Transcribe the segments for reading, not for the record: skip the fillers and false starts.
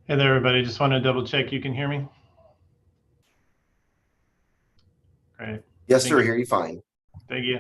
Hey there, everybody. Just want to double check you can hear me. Great. Yes, Thank sir. you. Hear you fine. Thank you.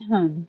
Hmm.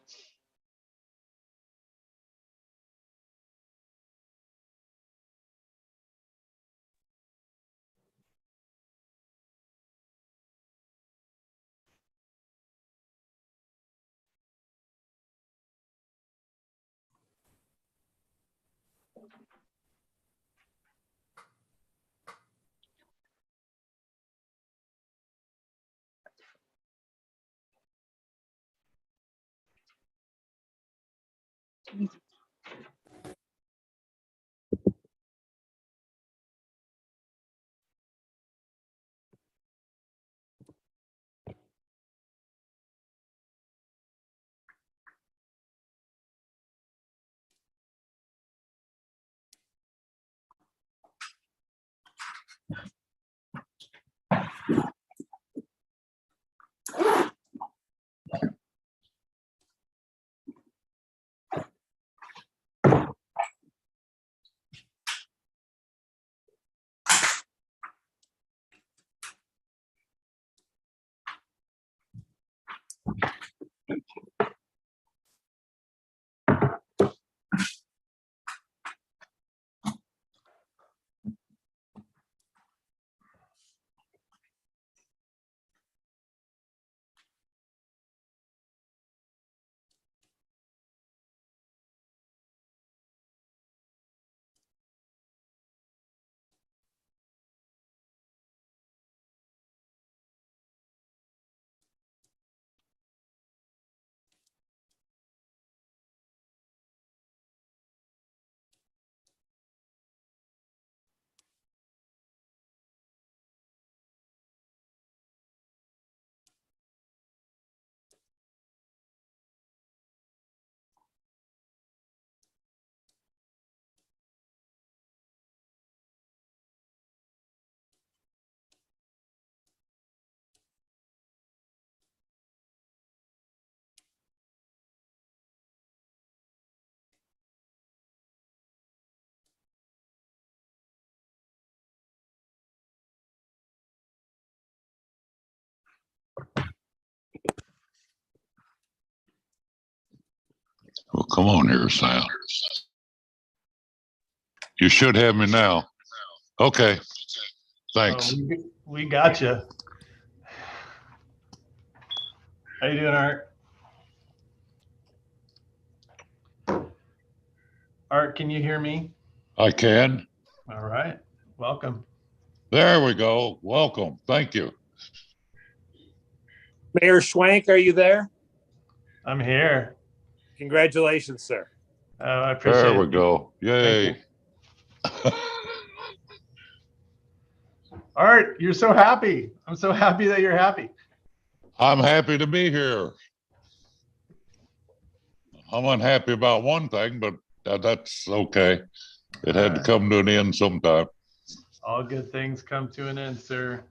Well, come on here, Sam. You should have me now. Okay. Thanks. We got you. How you doing, Art? Art, can you hear me? I can. All right. Welcome. There we go. Welcome. Thank you. Mayor Schwank, are you there? I'm here. Congratulations, sir. I appreciate There we it. go. Yay. Art, you're so happy. I'm so happy that you're happy. I'm happy to be here. I'm unhappy about one thing, but that's okay. It had to come to an end sometime. All good things come to an end, sir.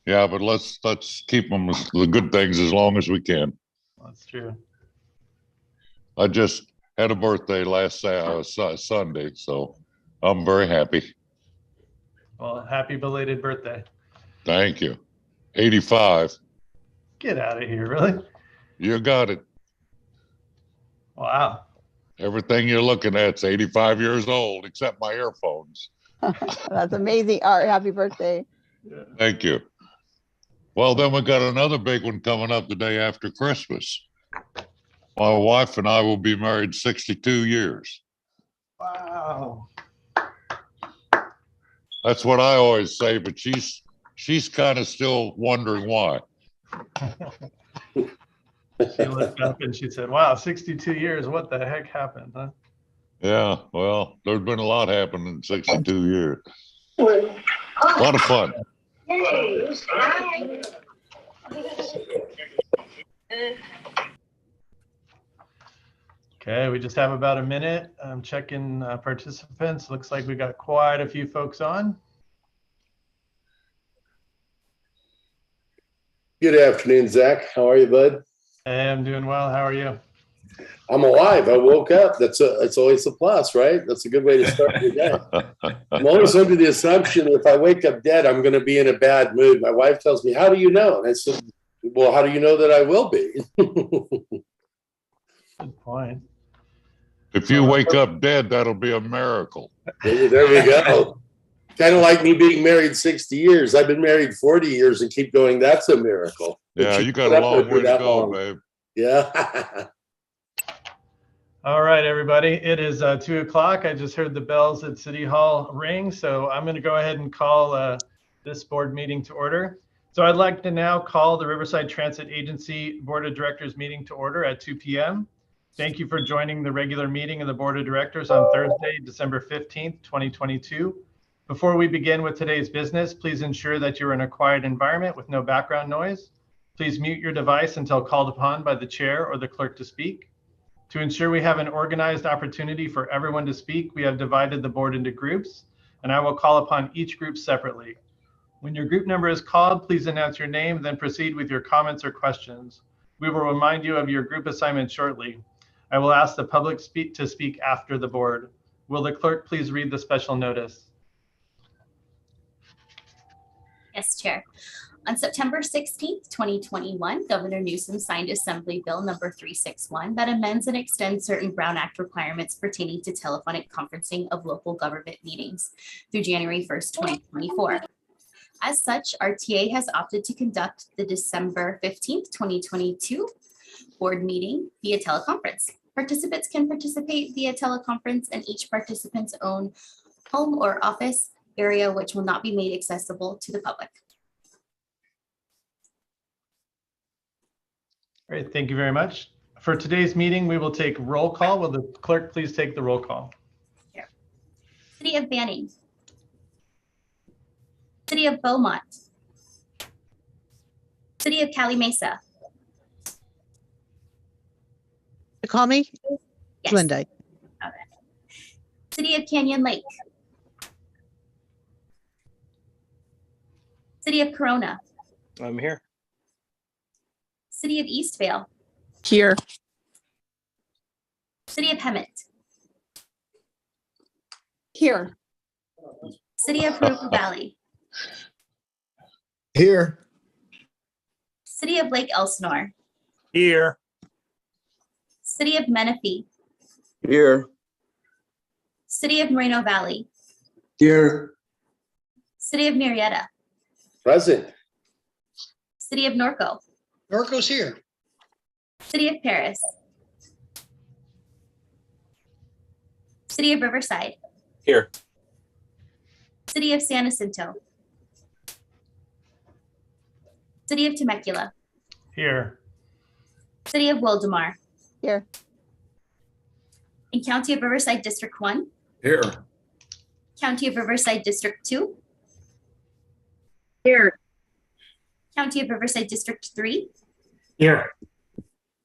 Yeah, but let's keep them the good things as long as we can. That's true. I just had a birthday last Sunday, so I'm very happy. Well, happy belated birthday. Thank you. 85. Get out of here, really? You got it. Wow. Everything you're looking at's 85 years old, except my earphones. That's amazing, Art. Happy birthday. Yeah. Thank you. Well, then we got another big one coming up the day after Christmas. My wife and I will be married 62 years. Wow. That's what I always say, but she's kind of still wondering why. She looked up and she said, wow, 62 years. What the heck happened, huh? Yeah, well, there's been a lot happening in 62 years. A lot of fun. Okay, we just have about a minute. I'm checking participants. Looks like we got quite a few folks on. Good afternoon, Zach. How are you, bud? Hey, I'm doing well. How are you? I'm alive. I woke up. It's always a plus, right? That's a good way to start your day. I'm always under the assumption if I wake up dead, I'm going to be in a bad mood. My wife tells me, "How do you know?" And I said, "Well, how do you know that I will be?" point. If you wake up dead, that'll be a miracle. There we go. Kind of like me being married 60 years. I've been married 40 years and keep going. That's a miracle. Yeah, But you got put a up long with way it to that go, long. babe. Yeah. All right, everybody. It is 2 o'clock. I just heard the bells at City Hall ring, so I'm going to go ahead and call this board meeting to order. So I'd like to now call the Riverside Transit Agency Board of Directors meeting to order at 2 p.m. Thank you for joining the regular meeting of the Board of Directors on Thursday, December 15th, 2022. Before we begin with today's business, please ensure that you're in a quiet environment with no background noise. Please mute your device until called upon by the chair or the clerk to speak. To ensure we have an organized opportunity for everyone to speak, we have divided the board into groups, and I will call upon each group separately. When your group number is called, please announce your name, then proceed with your comments or questions. We will remind you of your group assignment shortly. I will ask the public to speak after the board. Will the clerk please read the special notice? Yes, Chair. On September 16th, 2021, Governor Newsom signed Assembly Bill number 361 that amends and extends certain Brown Act requirements pertaining to telephonic conferencing of local government meetings through January 1st, 2024. As such, RTA has opted to conduct the December 15th, 2022 board meeting via teleconference. Participants can participate via teleconference in each participant's own home or office area, which will not be made accessible to the public. All right, thank you very much. For today's meeting, we will take roll call. Will the clerk please take the roll call? Here. City of Banning. City of Beaumont. City of Cali Mesa. To call me? Yes. Linda. Okay. City of Canyon Lake. City of Corona. I'm here. City of Eastvale. Here. City of Hemet. Here. City of Parupa Valley. Here. City of Lake Elsinore. Here. City of Menifee. Here. City of Moreno Valley. Here. City of Murrieta. Present. City of Norco. Norco's here. City of Paris. City of Riverside. Here. City of San Jacinto. City of Temecula. Here. City of Wildemar. Here. In County of Riverside District 1. Here. County of Riverside District 2. Here. County of Riverside District 3. Here.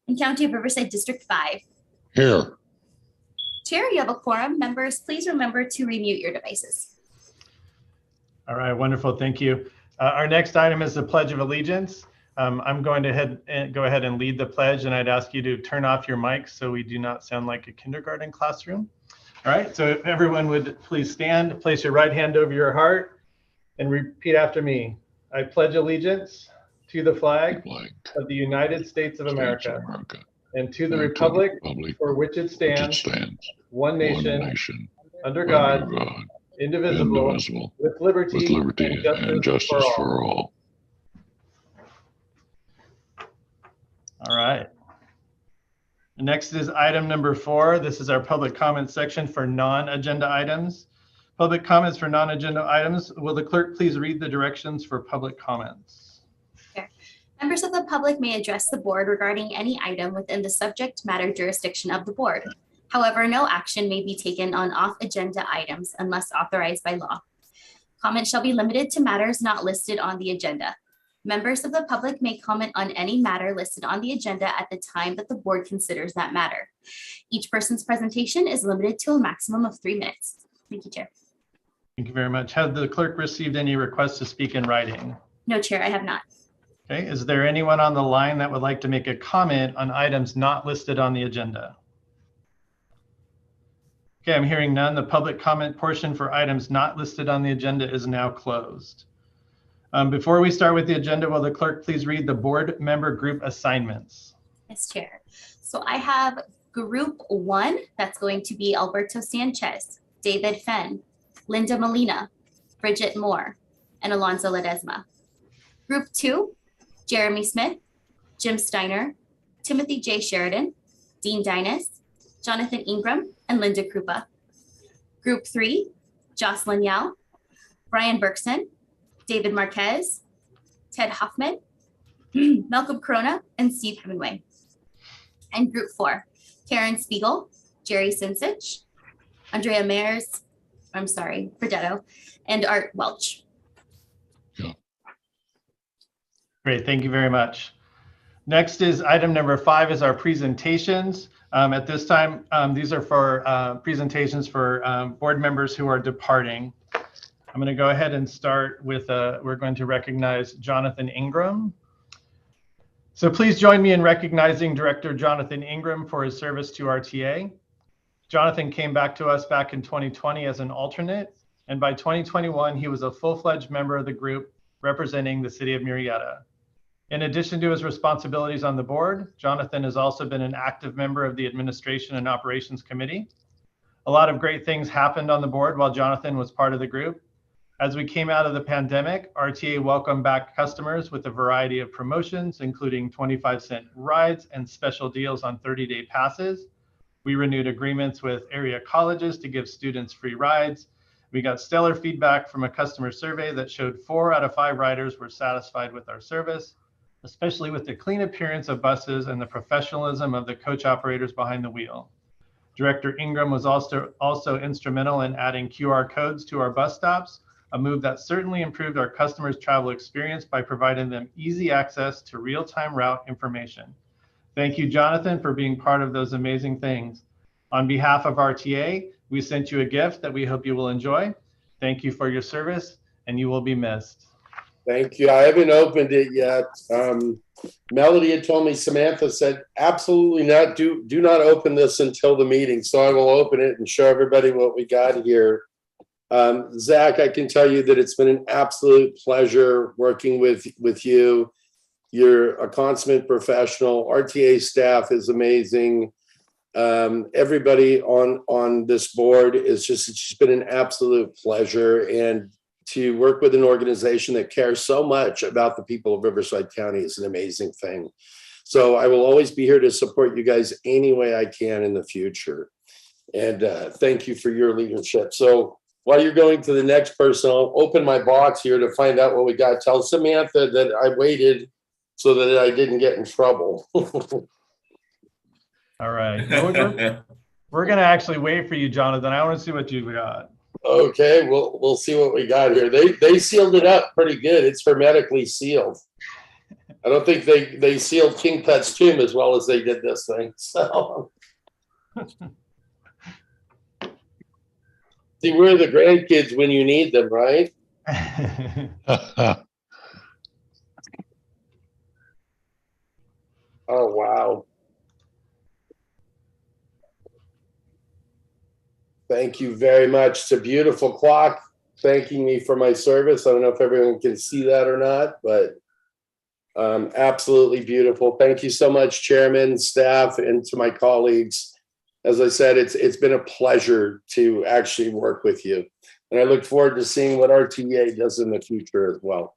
And County of Riverside District 5. Here. Chair, you have a quorum. Members, please remember to remute your devices. All right, wonderful, thank you. Our next item is the Pledge of Allegiance. I'm going to go ahead and lead the pledge, and I'd ask you to turn off your mics so we do not sound like a kindergarten classroom. All right, so if everyone would please stand, place your right hand over your heart, and repeat after me. I pledge allegiance to the flag of the United States of America and to the republic for which it stands, one nation, under God, indivisible, with liberty and justice for all. All right. Next is item number 4. This is our public comment section for non-agenda items. Public comments for non-agenda items. Will the clerk please read the directions for public comments? Sure. Members of the public may address the board regarding any item within the subject matter jurisdiction of the board. However, no action may be taken on off-agenda items unless authorized by law. Comments shall be limited to matters not listed on the agenda. Members of the public may comment on any matter listed on the agenda at the time that the board considers that matter. Each person's presentation is limited to a maximum of 3 minutes. Thank you, Chair. Thank you very much. Has the clerk received any requests to speak in writing? No, Chair, I have not. Okay, is there anyone on the line that would like to make a comment on items not listed on the agenda? Okay, I'm hearing none. The public comment portion for items not listed on the agenda is now closed. Before we start with the agenda, will the clerk please read the board member group assignments? Yes, Chair. So I have Group 1, that's going to be Alberto Sanchez, David Fenn, Linda Molina, Bridget Moore, and Alonso Ledesma. Group 2, Jeremy Smith, Jim Steiner, Timothy J. Sheridan, Dean Dinas, Jonathan Ingram, and Linda Krupa. Group 3, Jocelyn Yao, Brian Berkson, David Marquez, Ted Hoffman, Malcolm Corona, and Steve Hemingway. And Group 4, Karen Spiegel, Jerry Sinsich, Andrea Perdetto, and Art Welch. Great, thank you very much. Next is item number 5 is our presentations. At this time, these are for presentations for board members who are departing. I'm going to go ahead and start with, we're going to recognize Jonathan Ingram. So please join me in recognizing Director Jonathan Ingram for his service to RTA. Jonathan came back to us back in 2020 as an alternate, and by 2021, he was a full-fledged member of the group representing the city of Murrieta. In addition to his responsibilities on the board, Jonathan has also been an active member of the Administration and Operations Committee. A lot of great things happened on the board while Jonathan was part of the group. As we came out of the pandemic, RTA welcomed back customers with a variety of promotions, including 25-cent rides and special deals on 30-day passes. We renewed agreements with area colleges to give students free rides. We got stellar feedback from a customer survey that showed 4 out of 5 riders were satisfied with our service, especially with the clean appearance of buses and the professionalism of the coach operators behind the wheel. Director Ingram was also instrumental in adding QR codes to our bus stops, a move that certainly improved our customers' travel experience by providing them easy access to real-time route information. Thank you, Jonathan, for being part of those amazing things. On behalf of RTA, we sent you a gift that we hope you will enjoy. Thank you for your service, and you will be missed. Thank you. I haven't opened it yet. Melody had told me, Samantha said, absolutely not. Do not open this until the meeting. So I will open it and show everybody what we got here. Zach, I can tell you that it's been an absolute pleasure working with you. You're a consummate professional. RTA staff is amazing. Everybody on this board it's just been an absolute pleasure. And to work with an organization that cares so much about the people of Riverside County is an amazing thing. So I will always be here to support you guys any way I can in the future. And thank you for your leadership. So while you're going to the next person, I'll open my box here to find out what we got. Tell Samantha that I waited so that I didn't get in trouble. All right. We're going to actually wait for you, Jonathan. I want to see what you got. Okay, we'll see what we got here. They sealed it up pretty good. It's hermetically sealed. I don't think they sealed King Tut's tomb as well as they did this thing. So see, we're the grandkids when you need them, right? Oh, wow. Thank you very much. It's a beautiful clock thanking me for my service. I don't know if everyone can see that or not, but absolutely beautiful. Thank you so much, Chairman, staff, and to my colleagues. As I said, it's been a pleasure to actually work with you. And I look forward to seeing what RTA does in the future as well.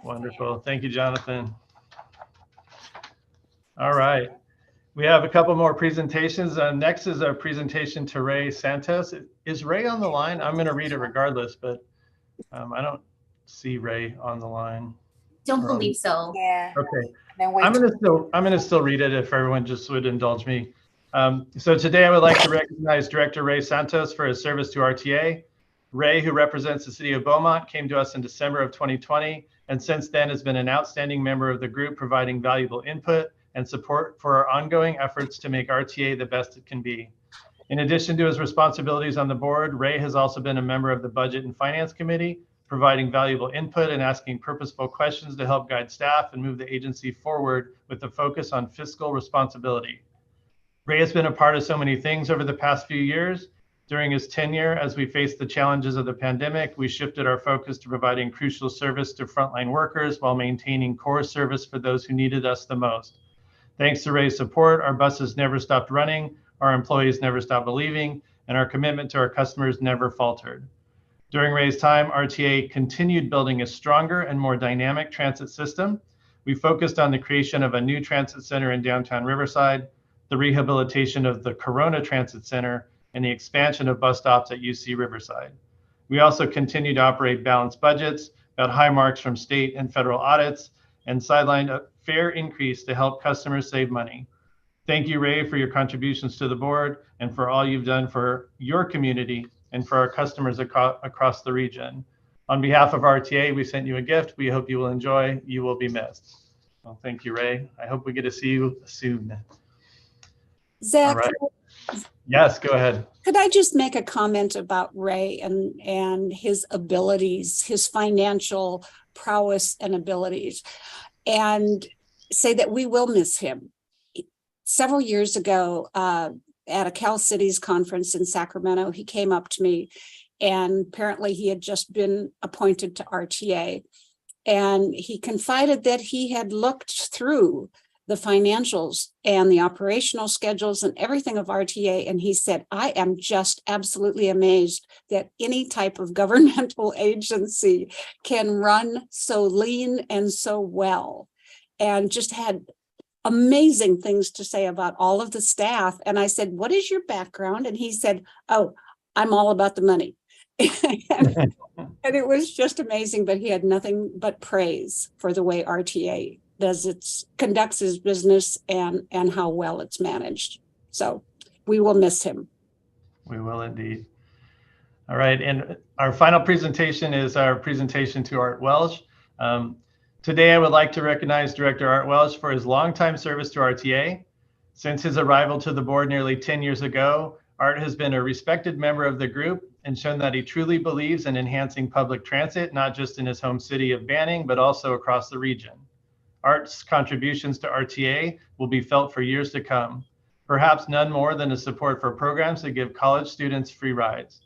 Wonderful. Thank you, Jonathan. All right. We have a couple more presentations. Next is a presentation to Ray Santos. Is Ray on the line? I'm going to read it regardless, but I don't see Ray on the line. Don't believe so. Yeah. Okay. I'm going to still read it if everyone just would indulge me. So today I would like to recognize Director Ray Santos for his service to RTA. Ray, who represents the city of Beaumont, came to us in December of 2020, and since then has been an outstanding member of the group, providing valuable input and support for our ongoing efforts to make RTA the best it can be. In addition to his responsibilities on the board, Ray has also been a member of the Budget and Finance Committee, providing valuable input and asking purposeful questions to help guide staff and move the agency forward with a focus on fiscal responsibility. Ray has been a part of so many things over the past few years. During his tenure, as we faced the challenges of the pandemic, we shifted our focus to providing crucial service to frontline workers while maintaining core service for those who needed us the most. Thanks to Ray's support, our buses never stopped running, our employees never stopped believing, and our commitment to our customers never faltered. During Ray's time, RTA continued building a stronger and more dynamic transit system. We focused on the creation of a new transit center in downtown Riverside, the rehabilitation of the Corona Transit Center, and the expansion of bus stops at UC Riverside. We also continue to operate balanced budgets, got high marks from state and federal audits, and sidelined a fair increase to help customers save money. Thank you, Ray, for your contributions to the board and for all you've done for your community and for our customers across the region. On behalf of RTA, we sent you a gift. We hope you will enjoy. You will be missed. Well, thank you, Ray. I hope we get to see you soon. Zach, All right. Yes, go ahead. could I just make a comment about Ray and his abilities, his financial prowess and abilities, and say that we will miss him. Several years ago, at a Cal Cities conference in Sacramento, he came up to me, and apparently he had just been appointed to RTA. And he confided that he had looked through the financials and the operational schedules and everything of RTA. And he said, I am just absolutely amazed that any type of governmental agency can run so lean and so well, and just had amazing things to say about all of the staff. And I said, what is your background? And he said, oh, I'm all about the money. And it was just amazing, but he had nothing but praise for the way RTA conducts his business and how well it's managed. So we will miss him. We will indeed. All right, and our final presentation is our presentation to Art Welsh. Today, I would like to recognize Director Art Welsh for his longtime service to RTA. Since his arrival to the board nearly 10 years ago, Art has been a respected member of the group and shown that he truly believes in enhancing public transit, not just in his home city of Banning, but also across the region. Art's contributions to RTA will be felt for years to come, perhaps none more than his support for programs that give college students free rides.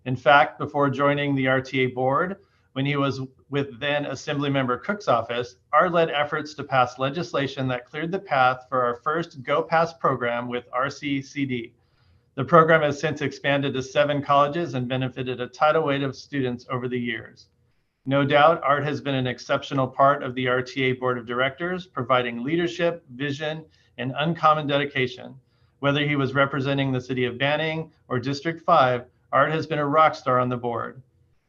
In fact, before joining the RTA board, when he was with then Assemblymember Cook's office, Art led efforts to pass legislation that cleared the path for our first Go Pass program with RCCD. The program has since expanded to 7 colleges and benefited a tidal wave of students over the years. No doubt, Art has been an exceptional part of the RTA Board of Directors, providing leadership, vision, and uncommon dedication. Whether he was representing the city of Banning or District 5, Art has been a rock star on the board.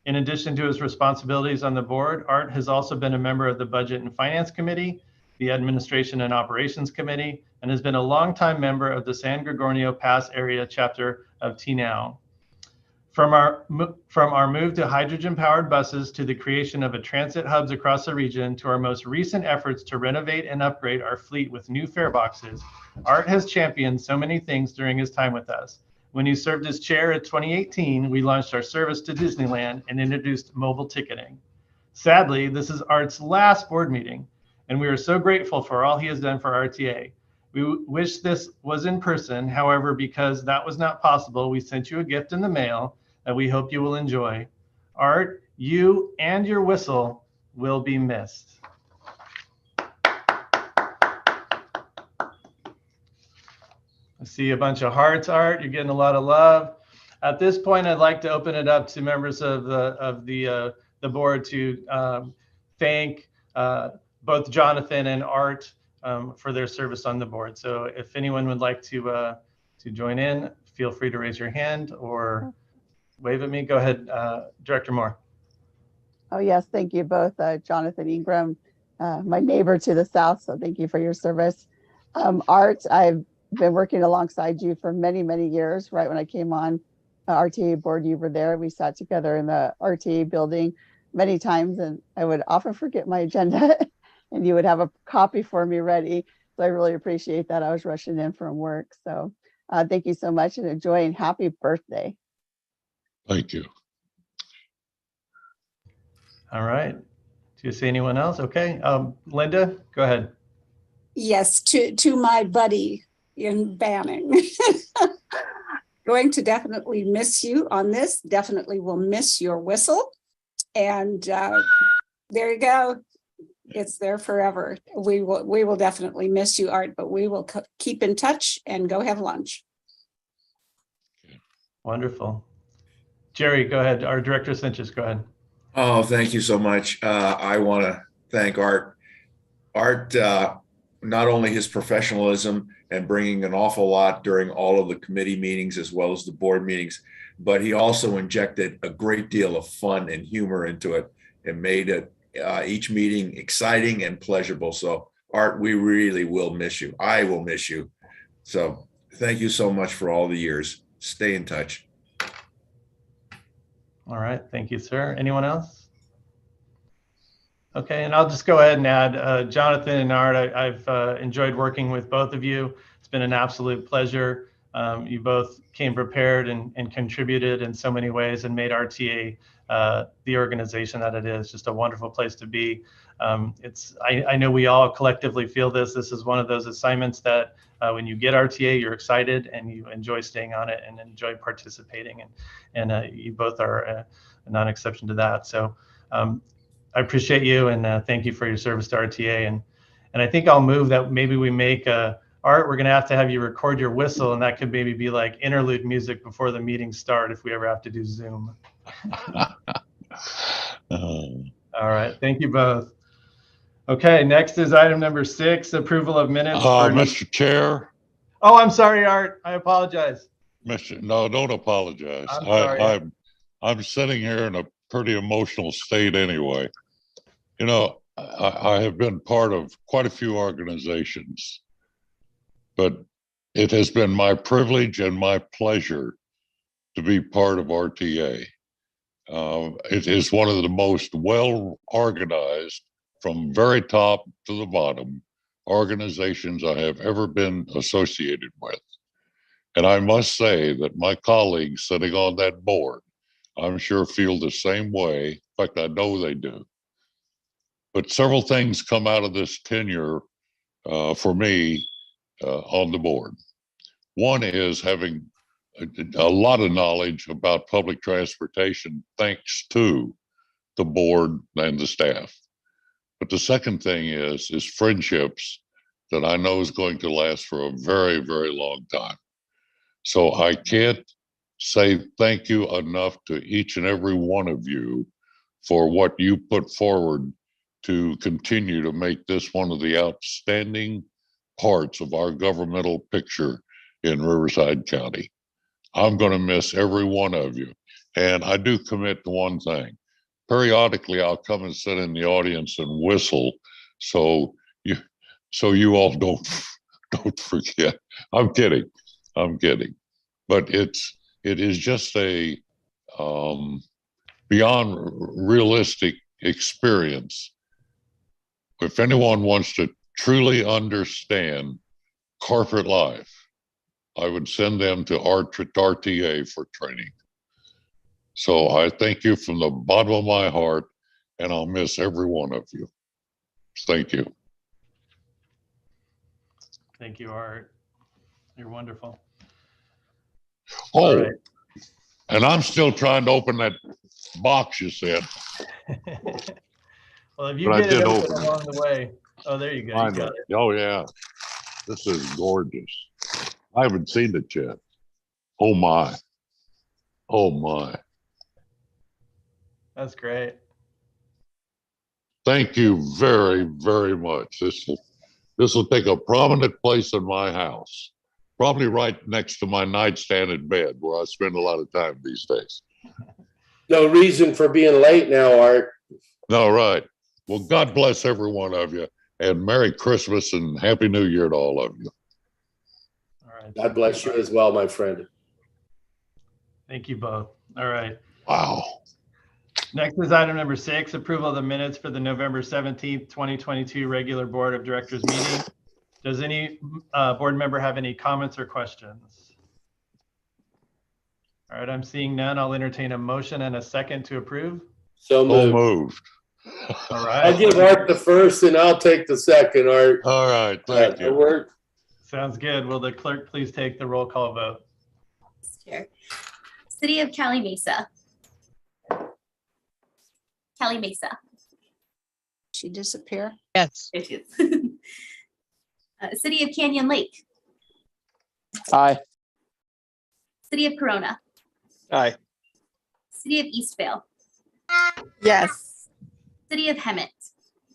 In addition to his responsibilities on the board, Art has also been a member of the Budget and Finance Committee, the Administration and Operations Committee, and has been a longtime member of the San Gregorio Pass area chapter of TNOW. From our move to hydrogen-powered buses to the creation of a transit hubs across the region to our most recent efforts to renovate and upgrade our fleet with new fare boxes, Art has championed so many things during his time with us. When he served as chair in 2018, we launched our service to Disneyland and introduced mobile ticketing. Sadly, this is Art's last board meeting, and we are so grateful for all he has done for RTA. We wish this was in person. However, because that was not possible, we sent you a gift in the mail that we hope you will enjoy. Art, you and your whistle will be missed. I see a bunch of hearts, Art. You're getting a lot of love. At this point, I'd like to open it up to members of the board to thank both Jonathan and Art for their service on the board. So if anyone would like to join in, feel free to raise your hand or wave at me. Go ahead, Director Moore. Oh, yes. Thank you both, Jonathan Ingram, my neighbor to the south. So thank you for your service. Art, I've been working alongside you for many, many years. Right when I came on RTA board, you were there. We sat together in the RTA building many times, and I would often forget my agenda and you would have a copy for me ready. So I really appreciate that. I was rushing in from work. So thank you so much, and enjoy, and happy birthday. Thank you. All right. Do you see anyone else? Okay. Linda, go ahead. Yes, to my buddy in Banning. Going to definitely miss you on this. Definitely will miss your whistle. And there you go. It's there forever. We will definitely miss you, Art, but we will keep in touch and go have lunch. Wonderful. Jerry, go ahead. Our director Sanchez, go ahead. Oh, thank you so much. I want to thank Art. Art, not only his professionalism and bringing an awful lot during all of the committee meetings as well as the board meetings, but he also injected a great deal of fun and humor into it and made it each meeting exciting and pleasurable. So Art, we really will miss you. I will miss you. So thank you so much for all the years. Stay in touch. All right. Thank you, sir. Anyone else? Okay. And I'll just go ahead and add Jonathan and Art. I've enjoyed working with both of you. It's been an absolute pleasure. You both came prepared and contributed in so many ways and made RTA the organization that it is. Just a wonderful place to be. I know we all collectively feel this. This is one of those assignments that when you get RTA, you're excited and you enjoy staying on it and enjoy participating. And you both are a non-exception to that. So I appreciate you and thank you for your service to RTA. And I think I'll move that maybe we make Art, we're going to have you record your whistle, and that could maybe be like interlude music before the meeting start if we ever have to do Zoom. All right. Thank you both. Okay. Next is item number 6, approval of minutes. Mr. Chair. Oh, I'm sorry, Art. I apologize. No, don't apologize. I'm sorry. I'm sitting here in a pretty emotional state anyway. You know, I have been part of quite a few organizations, but it has been my privilege and my pleasure to be part of RTA. It is one of the most well-organized, from very top to the bottom, organizations I have ever been associated with. And I must say that my colleagues sitting on that board, I'm sure feel the same way. In fact, I know they do. But several things come out of this tenure for me on the board. One is having a lot of knowledge about public transportation thanks to the board and the staff. But the second thing is friendships that I know is going to last for a very, very long time. So I can't say thank you enough to each and every one of you for what you put forward to continue to make this one of the outstanding parts of our governmental picture in Riverside County. I'm going to miss every one of you. And I do commit to one thing. Periodically, I'll come and sit in the audience and whistle, so you all don't forget. I'm kidding. But it is just a beyond realistic experience. If anyone wants to truly understand corporate life, I would send them to RTA for training. So I thank you from the bottom of my heart, and I'll miss every one of you. Thank you. Thank you, Art. You're wonderful. Oh, right. And I'm still trying to open that box you said. Well, if you But I get it did open open it. along the way. Oh, there you go. You got it. Oh, yeah. This is gorgeous. I haven't seen it yet. Oh, my. Oh, my. That's great. Thank you very, very much. This will take a prominent place in my house, probably right next to my nightstand in bed, where I spend a lot of time these days. No reason for being late now, Art. No, right. Well, God bless every one of you, and Merry Christmas and Happy New Year to all of you. All right. God bless you as well, my friend. Thank you both. All right. Wow. Next is item number 6, approval of the minutes for the November 17th, 2022 regular Board of Directors meeting. Does any board member have any comments or questions? All right, I'm seeing none. I'll entertain a motion and a second to approve. So moved. All right. I'll give Art the first and I'll take the second, Art. All right, thank you. Work. Sounds good. Will the clerk please take the roll call vote? Chair. City of Cali Mesa. Cali Mesa. she disappear? Yes. There she is. City of Canyon Lake, Aye. City of Corona, Aye. City of Eastvale, Yes. City of Hemet,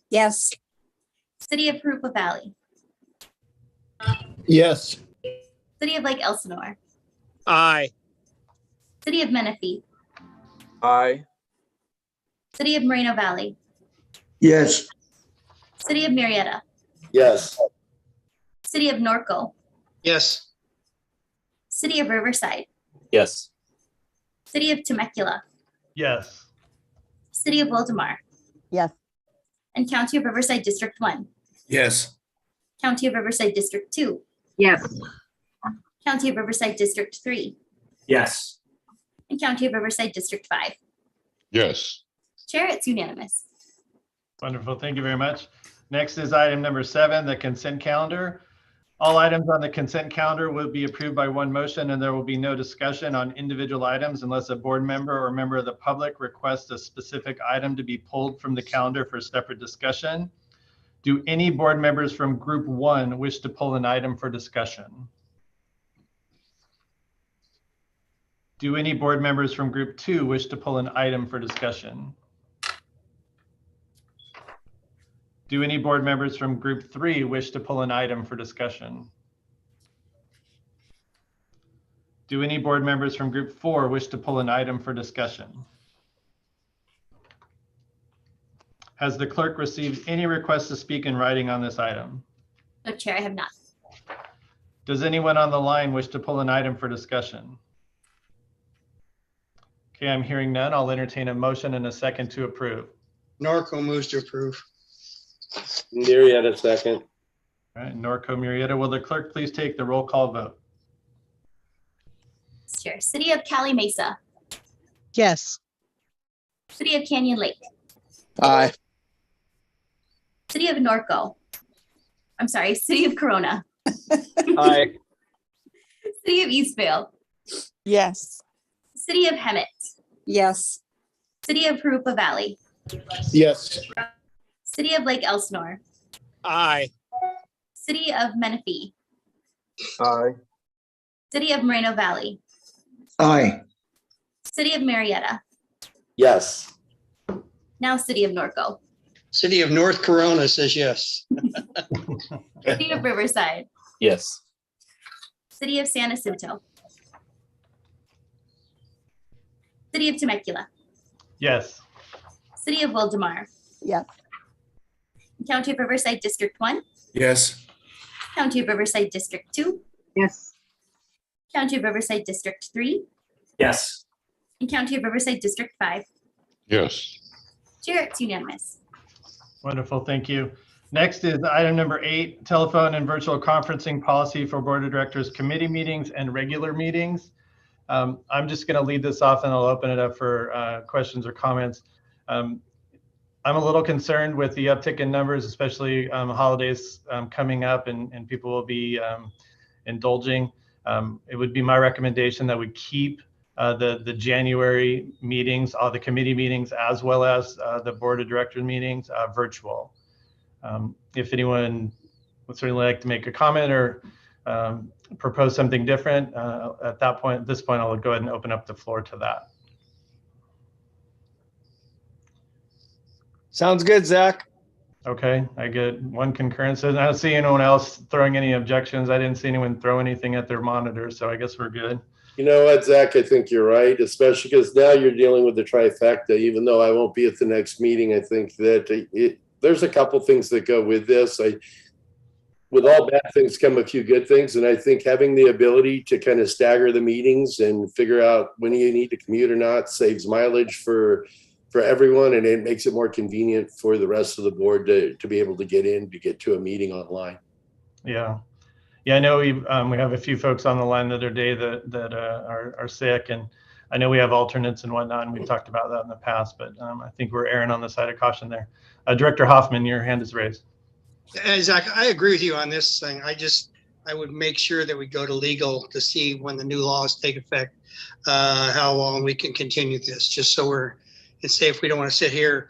Yes. City of Parupa Valley, Yes. City of Lake Elsinore, Aye. City of Menifee, Aye. City of Moreno Valley, Yes. City of Marietta, Yes. City of Norco, Yes. City of Riverside, Yes. City of Temecula, Yes. City of Wildemar, Yes. and County of Riverside District 1, Yes. County of Riverside District 2, Yes. County of Riverside District 3, Yes. and County of Riverside District 5. Yes. Chair, it's unanimous. Wonderful. Thank you very much. Next is item number 7, the consent calendar. All items on the consent calendar will be approved by one motion, and there will be no discussion on individual items unless a board member or member of the public requests a specific item to be pulled from the calendar for separate discussion. Do any board members from Group 1 wish to pull an item for discussion? Do any board members from Group 2 wish to pull an item for discussion? Do any board members from Group 3 wish to pull an item for discussion? Do any board members from Group 4 wish to pull an item for discussion? Has the clerk received any requests to speak in writing on this item? No, Chair, I have not. Does anyone on the line wish to pull an item for discussion? Okay, I'm hearing none. I'll entertain a motion and a second to approve. Norco moves to approve. Marietta second. All right, Norco Murrieta, will the clerk please take the roll call vote? Chair, City of Cali Mesa, Yes. City of Canyon Lake, Aye. City of Norco. I'm sorry, City of Corona, Aye. City of Eastvale, Yes. City of Hemet, Yes. City of Parupa Valley, Yes. City of Lake Elsinore, Aye. City of Menifee, Aye. City of Moreno Valley, Aye. City of Marietta, Yes. now City of Norco, City of North Corona says yes. City of Riverside, Yes. City of San Jacinto, City of Temecula, Yes. City of Wildemar, Yes. County of Riverside District 1, Yes. County of Riverside District 2, Yes. County of Riverside District 3, Yes. and County of Riverside District 5. Yes. Chair, it's unanimous. Wonderful, thank you. Next is item number 8, telephone and virtual conferencing policy for Board of Directors committee meetings and regular meetings. I'm just going to lead this off and I'll open it up for questions or comments. I'm a little concerned with the uptick in numbers, especially holidays coming up and people will be indulging. It would be my recommendation that we keep the January meetings, all the committee meetings, as well as the Board of Directors meetings virtual. If anyone would certainly like to make a comment or propose something different, at this point, I'll go ahead and open up the floor to that. Sounds good, Zach. Okay, I get one concurrence. And I don't see anyone else throwing any objections. I didn't see anyone throw anything at their monitor, so I guess we're good. You know what, Zach, I think you're right, especially because now you're dealing with the trifecta. Even though I won't be at the next meeting, I think that there's a couple things that go with this. With all bad things come a few good things. And I think having the ability to kind of stagger the meetings and figure out when you need to commute or not saves mileage for everyone. And it makes it more convenient for the rest of the board to be able to get to a meeting online. Yeah. Yeah, I know we have a few folks on the line the other day that are sick, and I know we have alternates and whatnot, and we've talked about that in the past, but I think we're erring on the side of caution there. Director Hoffman, your hand is raised. Zach, I agree with you on this thing. I would make sure that we go to legal to see when the new laws take effect, how long we can continue this, just so and say if we don't want to sit here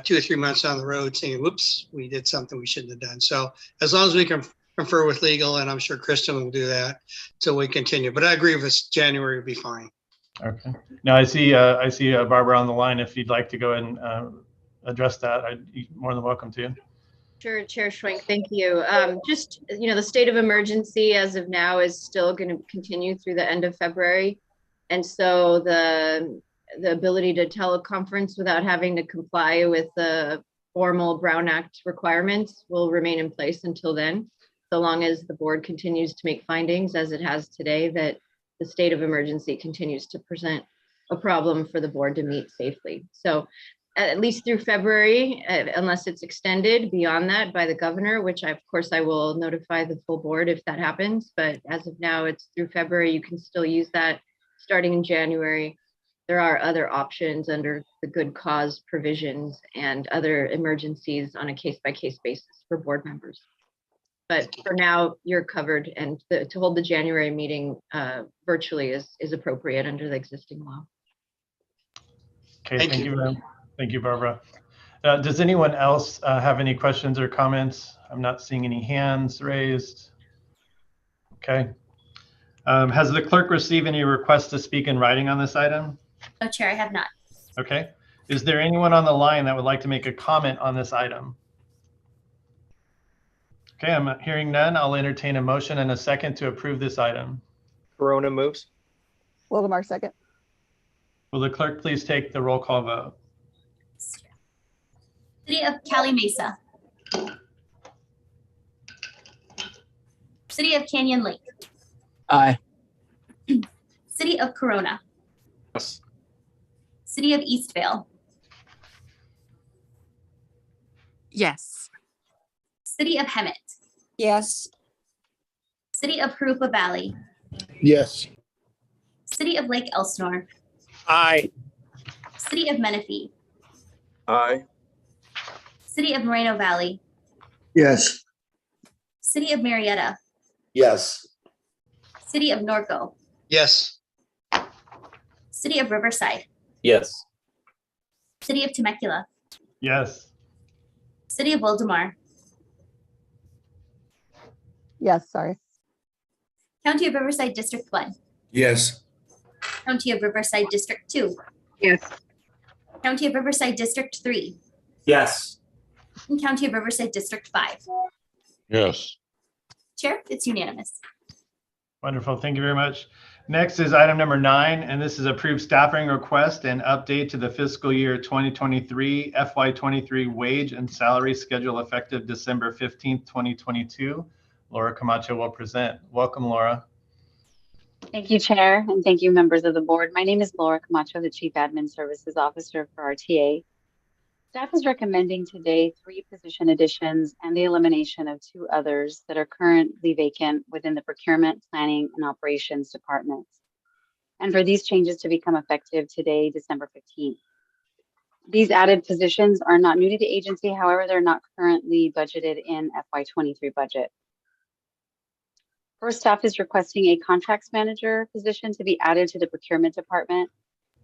2 or 3 months down the road saying, whoops, we did something we shouldn't have done. So as long as we can confer with legal, and I'm sure Kristen will do that, so we continue. But I agree with this, January would be fine. Okay. Now I see Barbara on the line. If you'd like to go ahead and address that, I'd be more than welcome to. Sure, Chair Schwenk, thank you. Just, the state of emergency as of now is still going to continue through the end of February. And so the ability to teleconference without having to comply with the formal Brown Act requirements will remain in place until then, so long as the board continues to make findings as it has today that the state of emergency continues to present a problem for the board to meet safely. So at least through February, unless it's extended beyond that by the governor, which of course I will notify the full board if that happens. But as of now, it's through February. You can still use that. Starting in January, there are other options under the good cause provisions and other emergencies on a case-by-case basis for board members. But for now, you're covered, and to hold the January meeting virtually is appropriate under the existing law. Okay, thank you. Thank you, Barbara. Does anyone else have any questions or comments? I'm not seeing any hands raised. Okay. Has the clerk received any requests to speak in writing on this item? No, Chair, I have not. Okay. Is there anyone on the line that would like to make a comment on this item? Okay, I'm hearing none. I'll entertain a motion and a second to approve this item. Corona moves. Wildemar second. Will the clerk please take the roll call vote? City of Cali Mesa. City of Canyon Lake. Aye. City of Corona. Yes. City of Eastvale. Yes. City of Hemet. Yes. City of Harupa Valley. Yes. City of Lake Elsinore. Aye. City of Menifee. Aye. City of Moreno Valley. Yes. City of Marietta. Yes. City of Norco. Yes. City of Riverside. Yes. City of Temecula. Yes. City of Wildemar. Yes, sorry. County of Riverside District 1. Yes. County of Riverside District 2. Yes. County of Riverside District 3. Yes. And County of Riverside District 5. Yes. Chair, it's unanimous. Wonderful. Thank you very much. Next is item number 9, and this is approved staffing request and update to the fiscal year 2023 FY23 wage and salary schedule effective December 15th, 2022. Laura Camacho will present. Welcome, Laura. Thank you, Chair, and thank you, members of the board. My name is Laura Camacho, the Chief Admin Services Officer for RTA. Staff is recommending today 3 position additions and the elimination of 2 others that are currently vacant within the procurement, planning, and operations departments. And for these changes to become effective today, December 15th. These added positions are not new to the agency. However, they're not currently budgeted in FY23 budget. First, staff is requesting a contracts manager position to be added to the procurement department,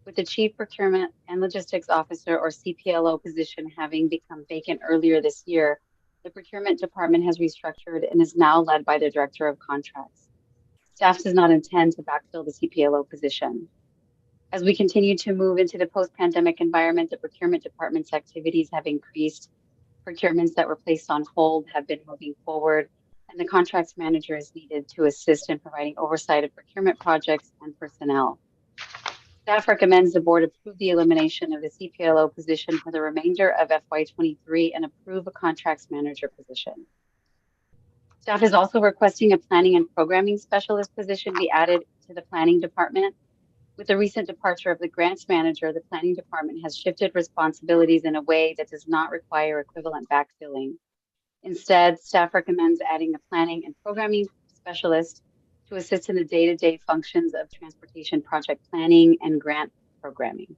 with the Chief Procurement and Logistics Officer or CPLO position having become vacant earlier this year. The procurement department has restructured and is now led by the Director of Contracts. Staff does not intend to backfill the CPLO position. As we continue to move into the post-pandemic environment, the procurement department's activities have increased. Procurements that were placed on hold have been moving forward, and the contracts manager is needed to assist in providing oversight of procurement projects and personnel. Staff recommends the board approve the elimination of the CPLO position for the remainder of FY23 and approve a contracts manager position. Staff is also requesting a planning and programming specialist position be added to the planning department. With the recent departure of the grants manager, the planning department has shifted responsibilities in a way that does not require equivalent backfilling. Instead, staff recommends adding a planning and programming specialist to assist in the day-to-day functions of transportation project planning and grant programming.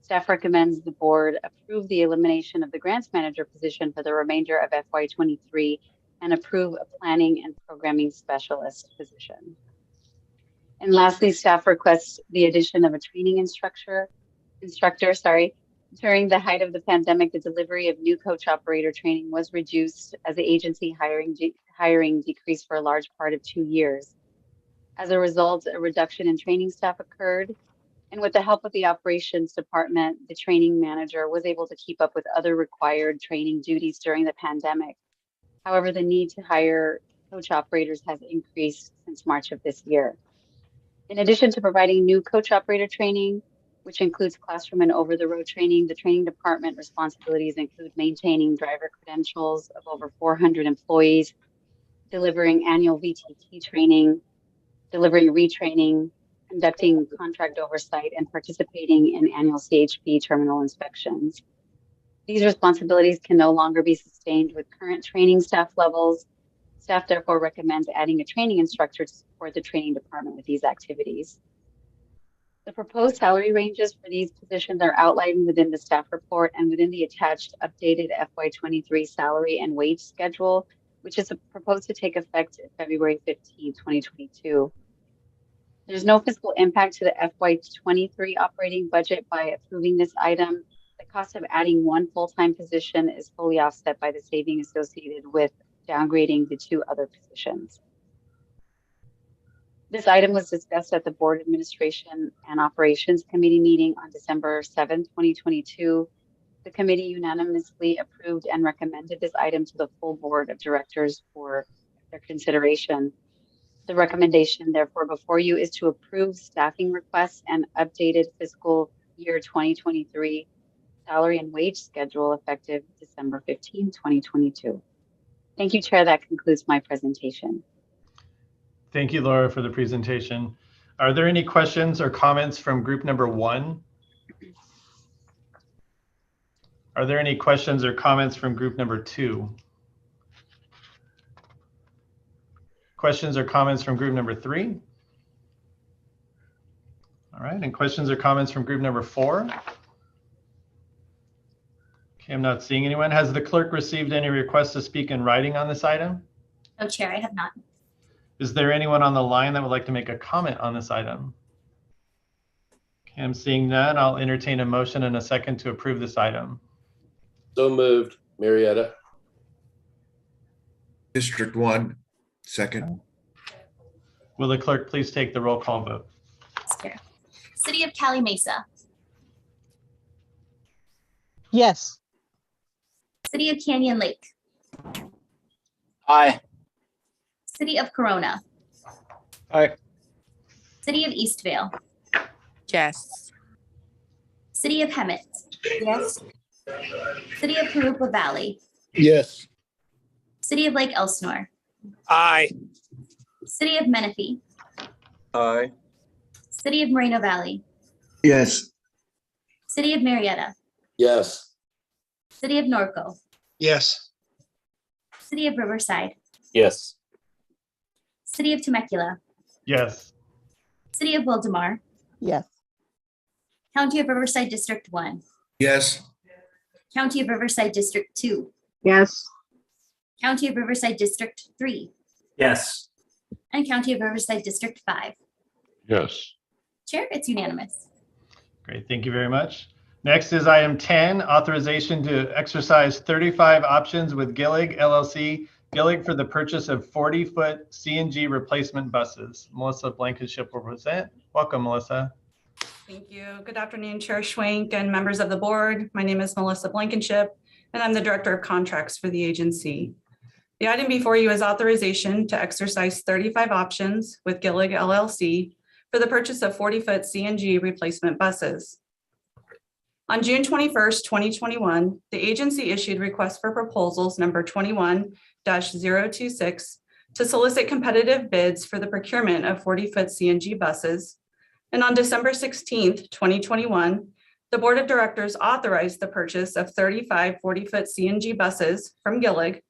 Staff recommends the board approve the elimination of the grants manager position for the remainder of FY23 and approve a planning and programming specialist position. And lastly, staff requests the addition of a training instructor, During the height of the pandemic, the delivery of new coach operator training was reduced as the agency hiring decreased for a large part of 2 years. As a result, a reduction in training staff occurred. And with the help of the operations department, the training manager was able to keep up with other required training duties during the pandemic. However, the need to hire coach operators has increased since March of this year. In addition to providing new coach operator training, which includes classroom and over-the-road training, the training department responsibilities include maintaining driver credentials of over 400 employees, delivering annual VTT training, delivering retraining, conducting contract oversight, and participating in annual CHP terminal inspections. These responsibilities can no longer be sustained with current training staff levels. Staff therefore recommends adding a training instructor to support the training department with these activities. The proposed salary ranges for these positions are outlined within the staff report and within the attached updated FY23 salary and wage schedule, which is proposed to take effect February 15, 2022. There's no fiscal impact to the FY23 operating budget by approving this item. The cost of adding one full-time position is fully offset by the saving associated with downgrading the 2 other positions. This item was discussed at the Board Administration and Operations Committee meeting on December 7, 2022. The committee unanimously approved and recommended this item to the full Board of Directors for their consideration. The recommendation, therefore, before you is to approve staffing requests and updated fiscal year 2023 salary and wage schedule effective December 15, 2022. Thank you, Chair. That concludes my presentation. Thank you, Laura, for the presentation. Are there any questions or comments from group number 1? Are there any questions or comments from group number 2? Questions or comments from group number 3? All right, and questions or comments from group number 4? Okay, I'm not seeing anyone. Has the clerk received any requests to speak in writing on this item? No, Chair, I have not. Is there anyone on the line that would like to make a comment on this item? Okay, I'm seeing none. I'll entertain a motion and a second to approve this item. So moved, Marietta. District 1, second. Will the clerk please take the roll call vote? Yes, Chair. City of Cali Mesa. Yes. City of Canyon Lake. Aye. City of Corona. Aye. City of Eastvale. Yes. City of Hemet. Yes. City of Parupa Valley. Yes. City of Lake Elsinore. Aye. City of Menifee. Aye. City of Moreno Valley. Yes. City of Marietta. Yes. City of Norco. Yes. City of Riverside. Yes. City of Temecula. Yes. City of Wildemar. Yes. County of Riverside District 1. Yes. County of Riverside District 2. Yes. County of Riverside District 3. Yes. And County of Riverside District 5. Yes. Chair, it's unanimous. Great, thank you very much. Next is item 10, authorization to exercise 35 options with Gillig LLC, Gillig for the purchase of 40-foot CNG replacement buses. Melissa Blankenship will present. Welcome, Melissa. Thank you. Good afternoon, Chair Schwenk and members of the board. My name is Melissa Blankenship, and I'm the Director of Contracts for the agency. The item before you is authorization to exercise 35 options with Gillig LLC for the purchase of 40-foot CNG replacement buses. On June 21st, 2021, the agency issued request for proposals number 21-026 to solicit competitive bids for the procurement of 40-foot CNG buses. And on December 16th, 2021, the Board of Directors authorized the purchase of 35 40-foot CNG buses from Gillig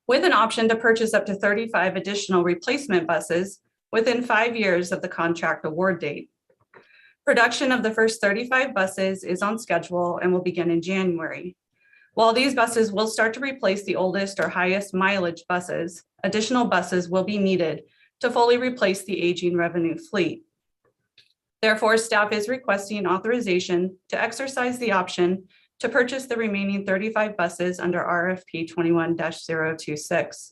with an option to purchase up to 35 additional replacement buses within 5 years of the contract award date. Production of the first 35 buses is on schedule and will begin in January. While these buses will start to replace the oldest or highest mileage buses, additional buses will be needed to fully replace the aging revenue fleet. Therefore, staff is requesting authorization to exercise the option to purchase the remaining 35 buses under RFP 21-026.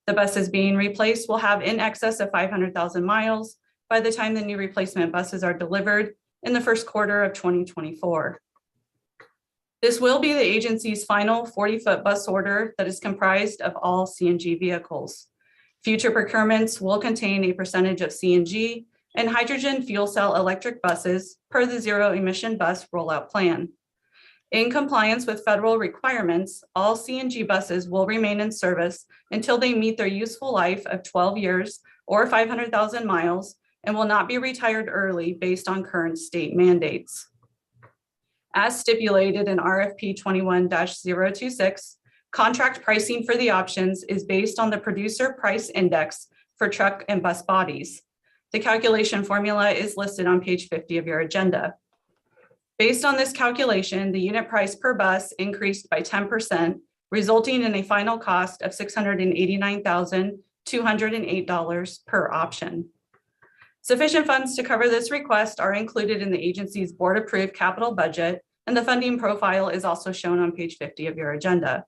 The buses being replaced will have in excess of 500,000 miles by the time the new replacement buses are delivered in the first quarter of 2024. This will be the agency's final 40-foot bus order that is comprised of all CNG vehicles. Future procurements will contain a percentage of CNG and hydrogen fuel cell electric buses per the zero emission bus rollout plan. In compliance with federal requirements, all CNG buses will remain in service until they meet their useful life of 12 years or 500,000 miles and will not be retired early based on current state mandates. As stipulated in RFP 21-026, contract pricing for the options is based on the producer price index for truck and bus bodies. The calculation formula is listed on page 50 of your agenda. Based on this calculation, the unit price per bus increased by 10%, resulting in a final cost of $689,208 per option. Sufficient funds to cover this request are included in the agency's board-approved capital budget, and the funding profile is also shown on page 50 of your agenda.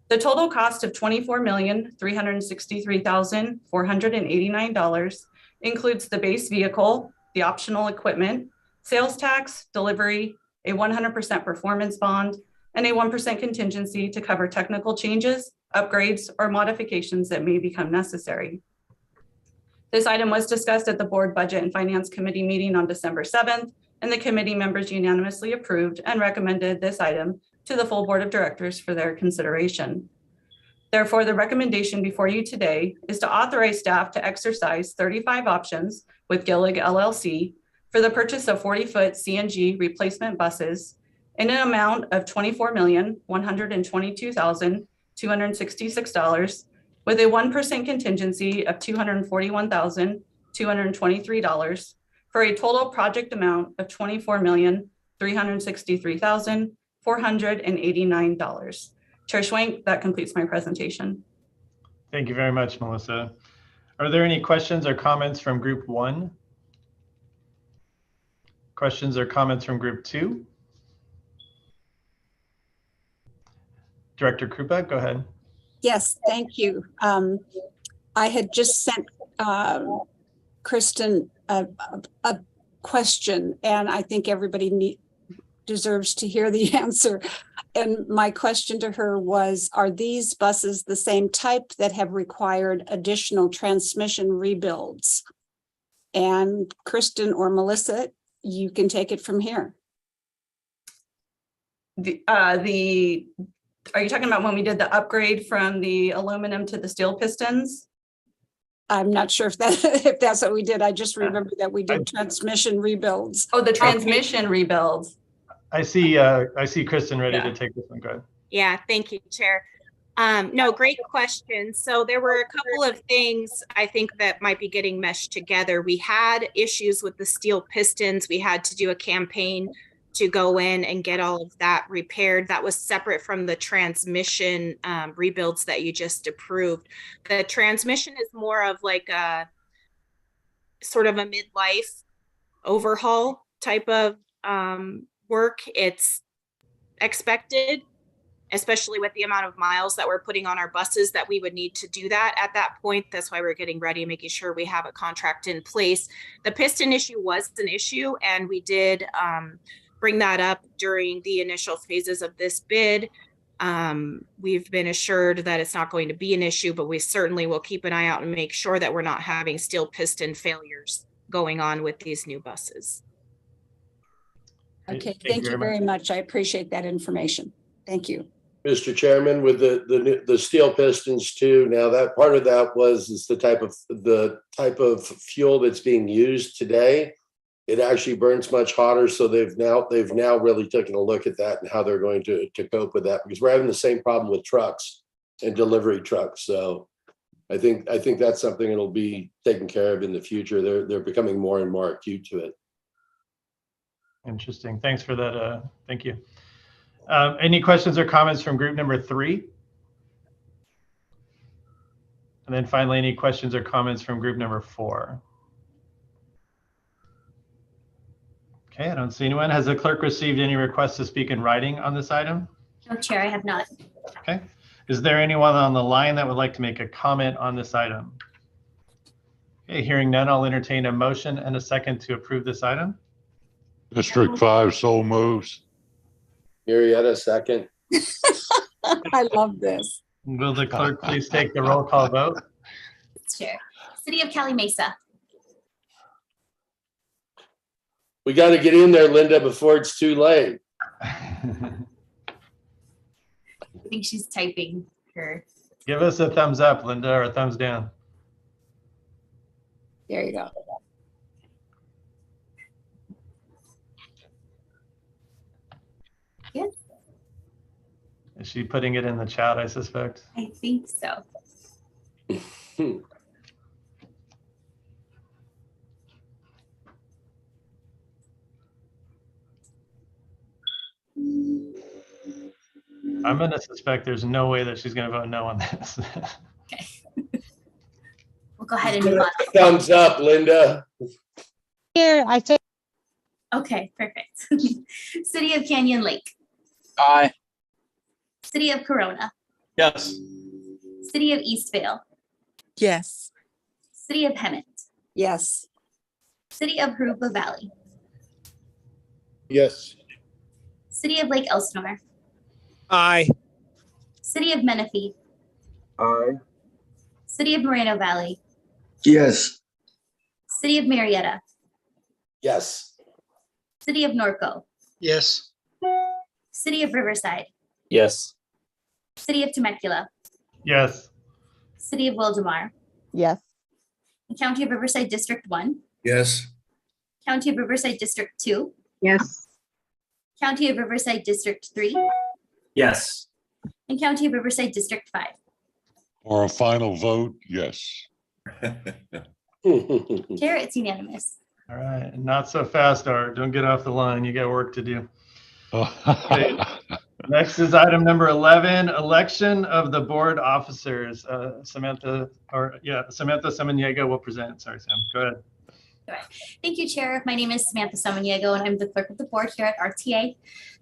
The total cost of $24,363,489 includes the base vehicle, the optional equipment, sales tax, delivery, a 100% performance bond, and a 1% contingency to cover technical changes, upgrades, or modifications that may become necessary. This item was discussed at the Board Budget and Finance Committee meeting on December 7th, and the committee members unanimously approved and recommended this item to the full Board of Directors for their consideration. Therefore, the recommendation before you today is to authorize staff to exercise 35 options with Gillig LLC for the purchase of 40-foot CNG replacement buses in an amount of $24,122,266 with a 1% contingency of $241,223 for a total project amount of $24,363,489. Chair Schwank, that completes my presentation. Thank you very much, Melissa. Are there any questions or comments from group 1? Questions or comments from group 2? Director Krupa, go ahead. Yes, thank you. I had just sent Kristen a question, and I think everybody deserves to hear the answer. And my question to her was, are these buses the same type that have required additional transmission rebuilds? And Kristen or Melissa, you can take it from here. Are you talking about when we did the upgrade from the aluminum to the steel pistons? I'm not sure if that's what we did. I just remember that we did transmission rebuilds. Oh, the transmission rebuilds. I see Kristen ready to take this one. Go ahead. Yeah, thank you, Chair. No, great question. So there were a couple of things I think that might be getting meshed together. We had issues with the steel pistons. We had to do a campaign to go in and get all of that repaired. That was separate from the transmission rebuilds that you just approved. The transmission is more of like a sort of a midlife overhaul type of work. It's expected, especially with the amount of miles that we're putting on our buses, that we would need to do that at that point. That's why we're getting ready, making sure we have a contract in place. The piston issue was an issue, and we did bring that up during the initial phases of this bid. We've been assured that it's not going to be an issue, but we certainly will keep an eye out and make sure that we're not having steel piston failures going on with these new buses. Okay, thank you very much. I appreciate that information. Thank you. Mr. Chairman, with the steel pistons too. Now that part of that is the type of fuel that's being used today. It actually burns much hotter, so they've now really taken a look at that and how they're going to cope with that, because we're having the same problem with trucks and delivery trucks. So I think that's something that'll be taken care of in the future. They're becoming more and more acute to it. Interesting. Thanks for that. Thank you. Any questions or comments from group number 3? And then finally, any questions or comments from group number 4? Okay, I don't see anyone. Has the clerk received any requests to speak in writing on this item? No, Chair, I have not. Okay. Is there anyone on the line that would like to make a comment on this item? Okay, hearing none, I'll entertain a motion and a second to approve this item. District 5 so moves. Marietta, second. I love this. Will the clerk please take the roll call vote? Chair. City of Cali Mesa. We got to get in there, Linda, before it's too late. I think she's typing her. Give us a thumbs up, Linda, or a thumbs down. There you go. Yes, Is she putting it in the chat, I suspect? I think so. I'm going to suspect there's no way that she's going to vote no on this. Okay. We'll go ahead and move on. Thumbs up, Linda. Here, I say. Okay, perfect. City of Canyon Lake. Aye. City of Corona. Yes. City of Eastvale. Yes. City of Hemet. Yes. City of Harupa Valley. Yes. City of Lake Elsinore. Aye. City of Menifee. Aye. City of Moreno Valley. Yes. City of Marietta. Yes. City of Norco. Yes. City of Riverside. Yes. City of Temecula. Yes. City of Wildomar. Yes. County of Riverside District 1. Yes. County of Riverside District 2. Yes. County of Riverside District 3. Yes. And County of Riverside District 5. For a final vote, yes. Chair, it's unanimous. All right. Not so fast, Art. Don't get off the line. You got work to do. Okay. Next is item number 11, election of the board officers. Samantha Samaniego will present. Sorry, Sam. Go ahead. Thank you, Chair. My name is Samantha Samaniego, and I'm the clerk of the board here at RTA.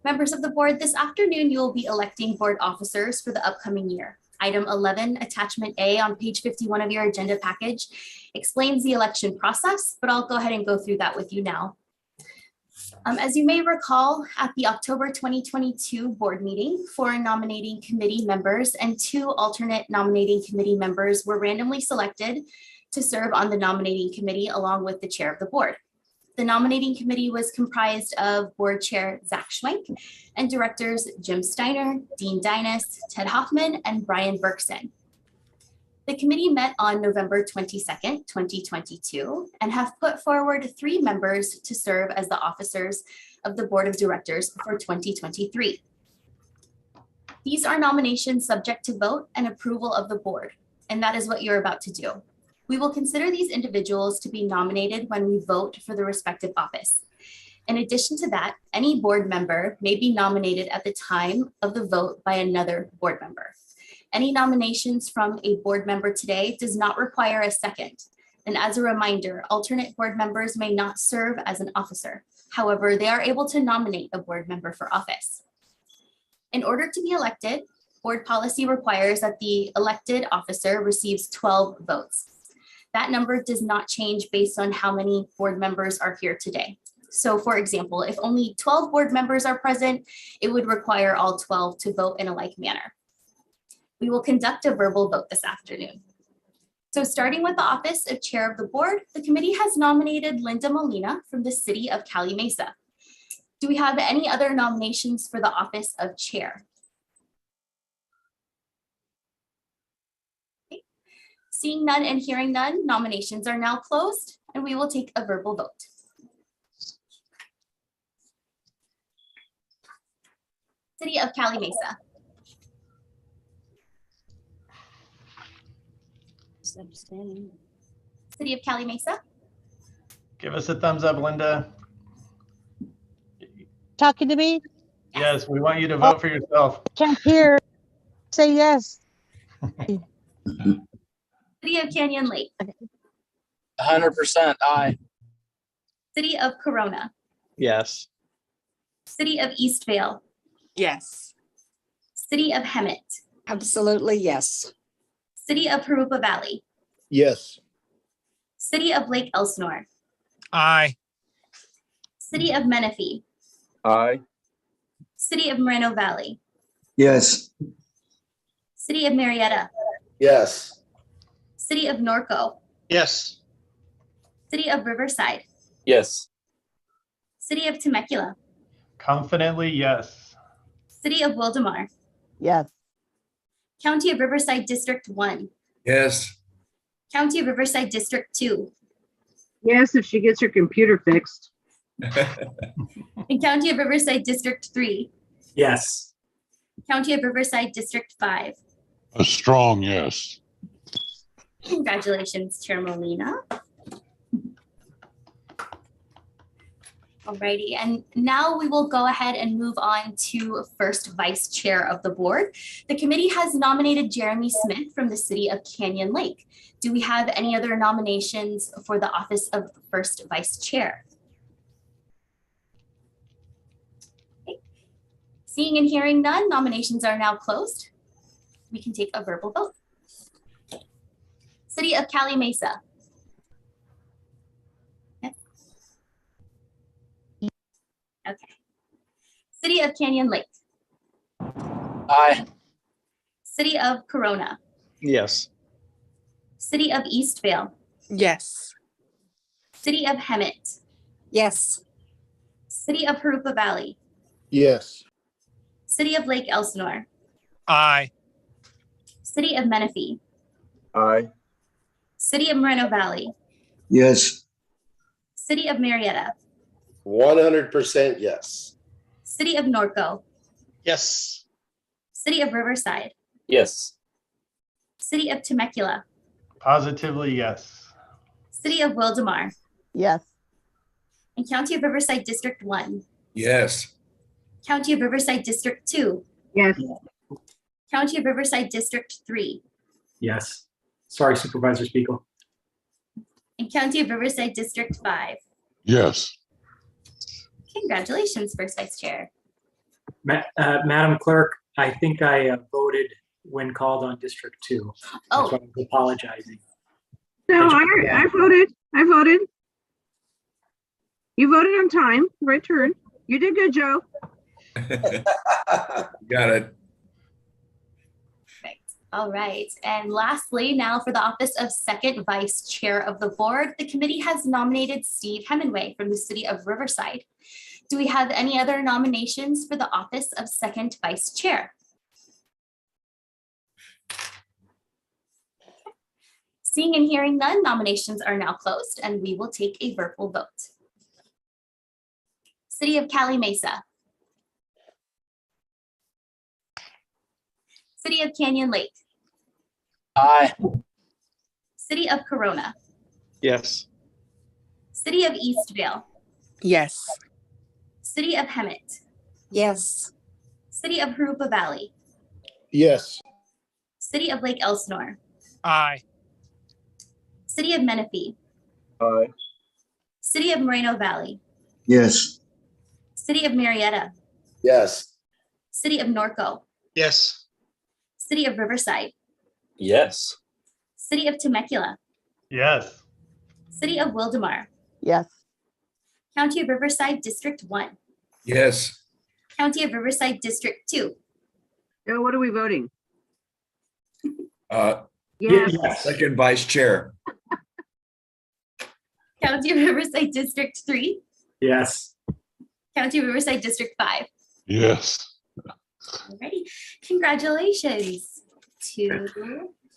Members of the board, this afternoon you will be electing board officers for the upcoming year. Item 11, attachment A on page 51 of your agenda package explains the election process, but I'll go ahead and go through that with you now. As you may recall, at the October 2022 board meeting, 4 nominating committee members and 2 alternate nominating committee members were randomly selected to serve on the nominating committee along with the chair of the board. The nominating committee was comprised of board chair Zach Schwenk and directors Jim Steiner, Dean Dynas, Ted Hoffman, and Brian Berkson. The committee met on November 22nd, 2022, and have put forward 3 members to serve as the officers of the board of directors for 2023. These are nominations subject to vote and approval of the board, and that is what you're about to do. We will consider these individuals to be nominated when we vote for the respective office. In addition to that, any board member may be nominated at the time of the vote by another board member. Any nominations from a board member today does not require a second. And as a reminder, alternate board members may not serve as an officer. However, they are able to nominate a board member for office. In order to be elected, board policy requires that the elected officer receives 12 votes. That number does not change based on how many board members are here today. So for example, if only 12 board members are present, it would require all 12 to vote in a like manner. We will conduct a verbal vote this afternoon. So starting with the office of chair of the board, the committee has nominated Linda Molina from the city of Cali Mesa. Do we have any other nominations for the office of chair? Okay. Seeing none and hearing none, nominations are now closed, and we will take a verbal vote. City of Cali Mesa. City of Cali Mesa. Give us a thumbs up, Linda. Talking to me? Yes, we want you to vote for yourself. Can't hear. Say yes. City of Canyon Lake. 100% aye. City of Corona. Yes. City of Eastvale, Yes. City of Hemet, Absolutely, yes. City of Harupa Valley, Yes. City of Lake Elsinore, Aye. City of Menifee, Aye. City of Moreno Valley, Yes. City of Marietta, Yes. City of Norco, Yes. City of Riverside, Yes. City of Temecula, Confidently, yes. City of Wildemar, Yes. County of Riverside District 1, Yes. County of Riverside District 2, Yes, if she gets her computer fixed. and County of Riverside District 3, Yes. County of Riverside District 5. A strong yes. Congratulations, Chair Molina. Alrighty, and now we will go ahead and move on to first vice chair of the board. The committee has nominated Jeremy Smith from the city of Canyon Lake. Do we have any other nominations for the office of first vice chair? Okay. Seeing and hearing none, nominations are now closed. We can take a verbal vote. City of Cali Mesa. Okay. City of Canyon Lake. Aye. City of Corona. Yes. City of Eastvale. Yes. City of Hemet. Yes. City of Harupa Valley. Yes. City of Lake Elsinore. Aye. City of Menifee. Aye. City of Moreno Valley. Yes. City of Marietta. 100% yes. City of Norco. Yes. City of Riverside. Yes. City of Temecula. Positively, yes. City of Wildemar. Yes. And County of Riverside District 1. Yes. County of Riverside District 2. Yes. County of Riverside District 3. Yes. Sorry, Supervisor Spiegel. And County of Riverside District 5. Yes. Congratulations, First Vice Chair. Madam Clerk, I think I voted when called on District 2. That's Oh, why I was apologizing. No, I voted. I voted. You voted on time. Right turn. You did good, Joe. Got it. perfect. All right. And lastly, now for the office of second vice chair of the board, the committee has nominated Steve Hemingway from the city of Riverside. Do we have any other nominations for the office of second vice chair? Seeing and hearing none, nominations are now closed and we will take a verbal vote. City of Cali Mesa. City of Canyon Lake. Aye. City of Corona. Yes. City of Eastvale. Yes. City of Hemet. Yes. City of Harupa Valley. Yes. City of Lake Elsinore. Aye. City of Menifee. Aye. City of Moreno Valley. Yes. City of Marietta. Yes. City of Norco. Yes. City of Riverside. Yes. City of Temecula. Yes. City of Wildemar. Yes. County of Riverside District 1. Yes. County of Riverside District 2. Joe, what are we voting? Yes. Yes. Second vice chair. County of Riverside District 3. Yes. County of Riverside District 5. Yes. Alrighty. Congratulations to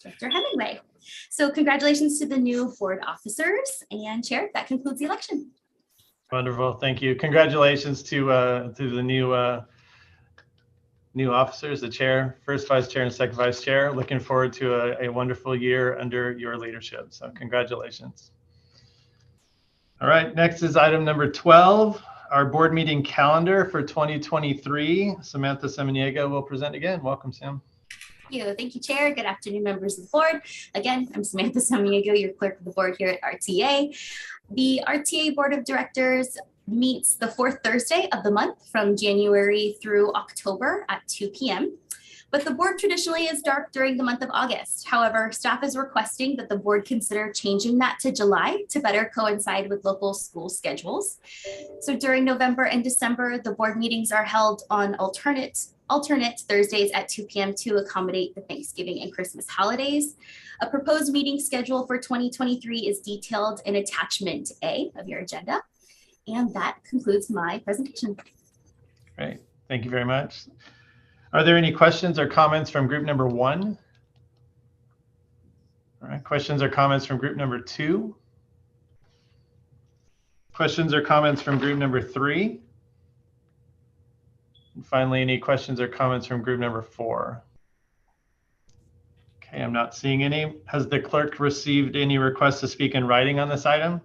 Director Hemingway. So congratulations to the new board officers and chair. That concludes the election. Wonderful. Thank you. Congratulations to the new officers, the chair, first vice chair and second vice chair. Looking forward to a wonderful year under your leadership. So congratulations. All right, next is item number 12, our board meeting calendar for 2023. Samantha Semeniego will present again. Welcome, Sam. Thank you, Chair. Good afternoon, members of the board. Again, I'm Samantha Semeniego, your clerk of the board here at RTA. The RTA Board of Directors meets the fourth Thursday of the month from January through October at 2 p.m. But the board traditionally is dark during the month of August. However, staff is requesting that the board consider changing that to July to better coincide with local school schedules. So during November and December, the board meetings are held on alternate Thursdays at 2 p.m. to accommodate the Thanksgiving and Christmas holidays. A proposed meeting schedule for 2023 is detailed in attachment A of your agenda. And that concludes my presentation. Great, thank you very much. Are there any questions or comments from group number 1? All right, questions or comments from group number 2? Questions or comments from group number 3? And finally, any questions or comments from group number 4? Okay, I'm not seeing any. Has the clerk received any requests to speak in writing on this item?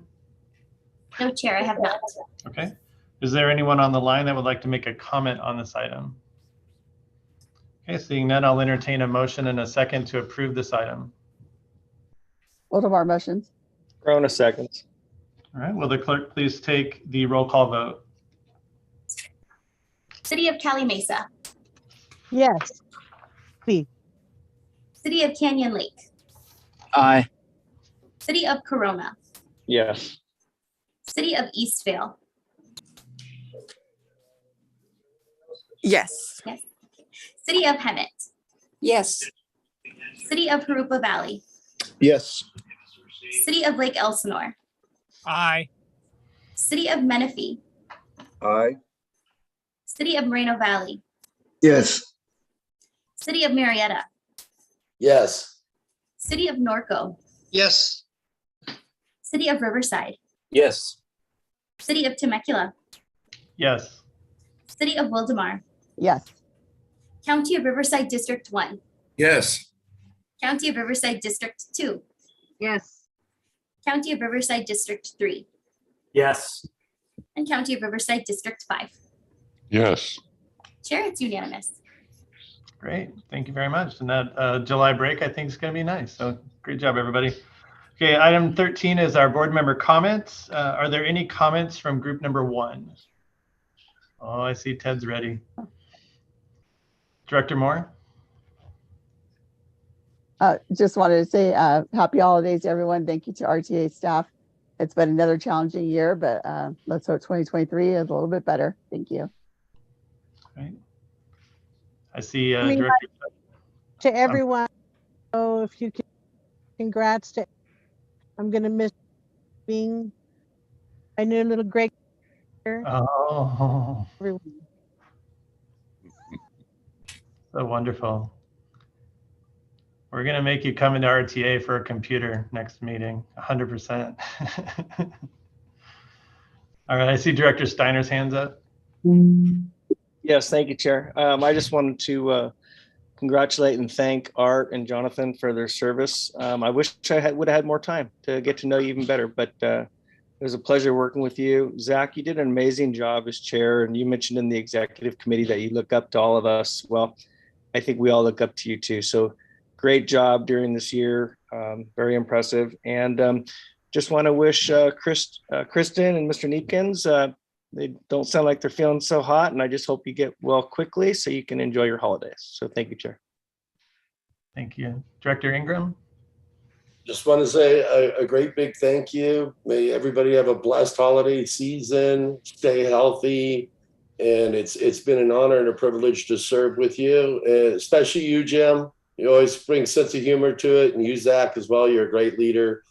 No, Chair, I have not. Okay. Is there anyone on the line that would like to make a comment on this item? Okay, seeing none, I'll entertain a motion and a second to approve this item. Oldemar motions. Corona seconds. All right, will the clerk please take the roll call vote? City of Cali Mesa. Yes. City of Canyon Lake. Aye. City of Corona. Yes. City of Eastvale. Yes. Yes. City of Hemet. Yes. City of Harupa Valley. Yes. City of Lake Elsinore. Aye. City of Menifee. Aye. City of Moreno Valley. Yes. City of Marietta. Yes. City of Norco. Yes. City of Riverside. Yes. City of Temecula. Yes. City of Wildemar. Yes. County of Riverside District 1. Yes. County of Riverside District 2. Yes. County of Riverside District 3. Yes. And County of Riverside District 5. Yes. Chair, it's unanimous. Great, thank you very much. And that July break, I think, is going to be nice. So great job, everybody. Okay, item 13 is our board member comments. Are there any comments from group number 1? Oh, I see Ted's ready. Director Moore? Just wanted to say happy holidays to everyone. Thank you to RTA staff. It's been another challenging year, but let's hope 2023 is a little bit better. Thank you. Right. I see Director. To everyone, oh, if you can, congrats to, I'm going to miss being my new little great. Oh, Everyone. so wonderful. We're going to make you come into RTA for a computer next meeting, 100%. All right, I see Director Steiner's hands up. Yes, thank you, Chair. I just wanted to congratulate and thank Art and Jonathan for their service. I wish I would have had more time to get to know you even better, but it was a pleasure working with you. Zach, you did an amazing job as chair, and you mentioned in the executive committee that you look up to all of us. Well, I think we all look up to you too. So great job during this year. Very impressive. And just want to wish Kristen and Mr. Neepkins, they don't sound like they're feeling so hot, and I just hope you get well quickly so you can enjoy your holidays. So thank you, Chair. Thank you. Director Ingram? Just want to say a great big thank you. May everybody have a blessed holiday season, stay healthy. And it's been an honor and a privilege to serve with you, especially you, Jim. You always bring a sense of humor to it, and you, Zach, as well. You're a great leader.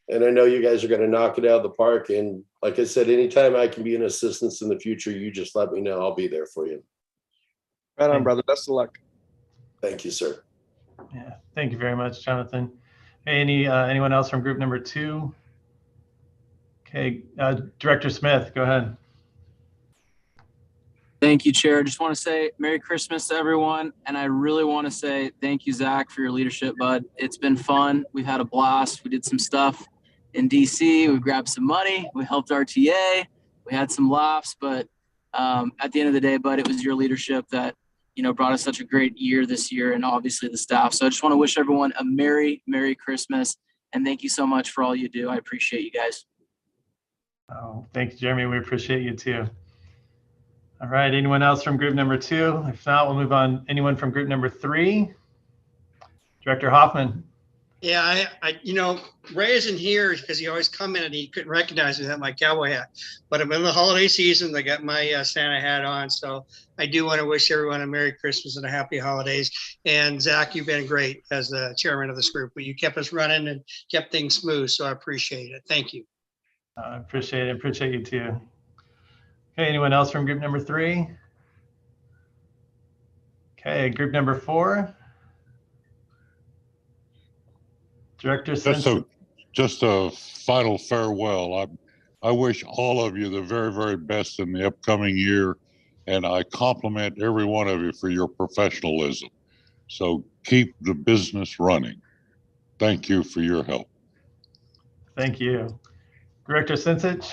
And I know you guys are going to knock it out of the park. And like I said, anytime I can be an assistance in the future, you just let me know. I'll be there for you. Right on, brother. Best of luck. Thank you, sir. Yeah, thank you very much, Jonathan. Hey, anyone else from group number 2? Okay, Director Smith, go ahead. Thank you, Chair. I just want to say Merry Christmas to everyone. And I really want to say thank you, Zach, for your leadership, bud. It's been fun. We've had a blast. We did some stuff in DC. We grabbed some money. We helped RTA. We had some laughs. But at the end of the day, bud, it was your leadership that, brought us such a great year this year, and obviously the staff. So I just want to wish everyone a Merry Christmas. And thank you so much for all you do. I appreciate you guys. Oh, thanks, Jeremy. We appreciate you too. All right. Anyone else from group number 2? If not, we'll move on. Anyone from group number 3? Director Hoffman. Yeah, Ray isn't here because he always commented he couldn't recognize me without my cowboy hat. But I'm in the holiday season. I got my Santa hat on. So I do want to wish everyone a Merry Christmas and a Happy Holidays. And Zach, you've been great as the chairman of this group. You kept us running and kept things smooth. So I appreciate it. Thank you. I appreciate it. Appreciate you too. Okay, anyone else from group number 3? Okay, group number 4. Director Simpson. Just a final farewell. I wish all of you the very, very best in the upcoming year, and I compliment every one of you for your professionalism. So keep the business running. Thank you for your help. Thank you. Director Sinsich.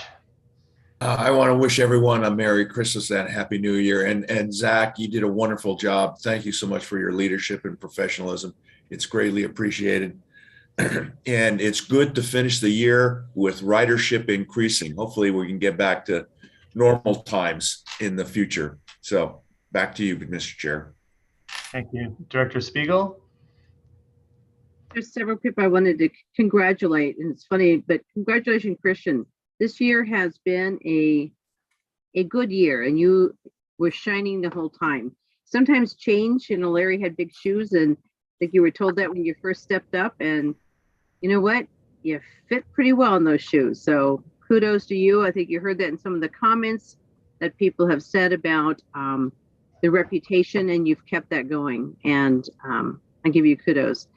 I want to wish everyone a Merry Christmas and Happy New Year. And Zach, you did a wonderful job. Thank you so much for your leadership and professionalism. It's greatly appreciated. And it's good to finish the year with ridership increasing. Hopefully we can get back to normal times in the future. So back to you, Mr. Chair. Thank you. Director Spiegel. There's several people I wanted to congratulate, and it's funny, but congratulations, Christian. This year has been a good year, and you were shining the whole time. Sometimes change, Larry had big shoes, and I think you were told that when you first stepped up, and you know what? You fit pretty well in those shoes. So kudos to you. I think you heard that in some of the comments that people have said about the reputation, and you've kept that going. And I give you kudos.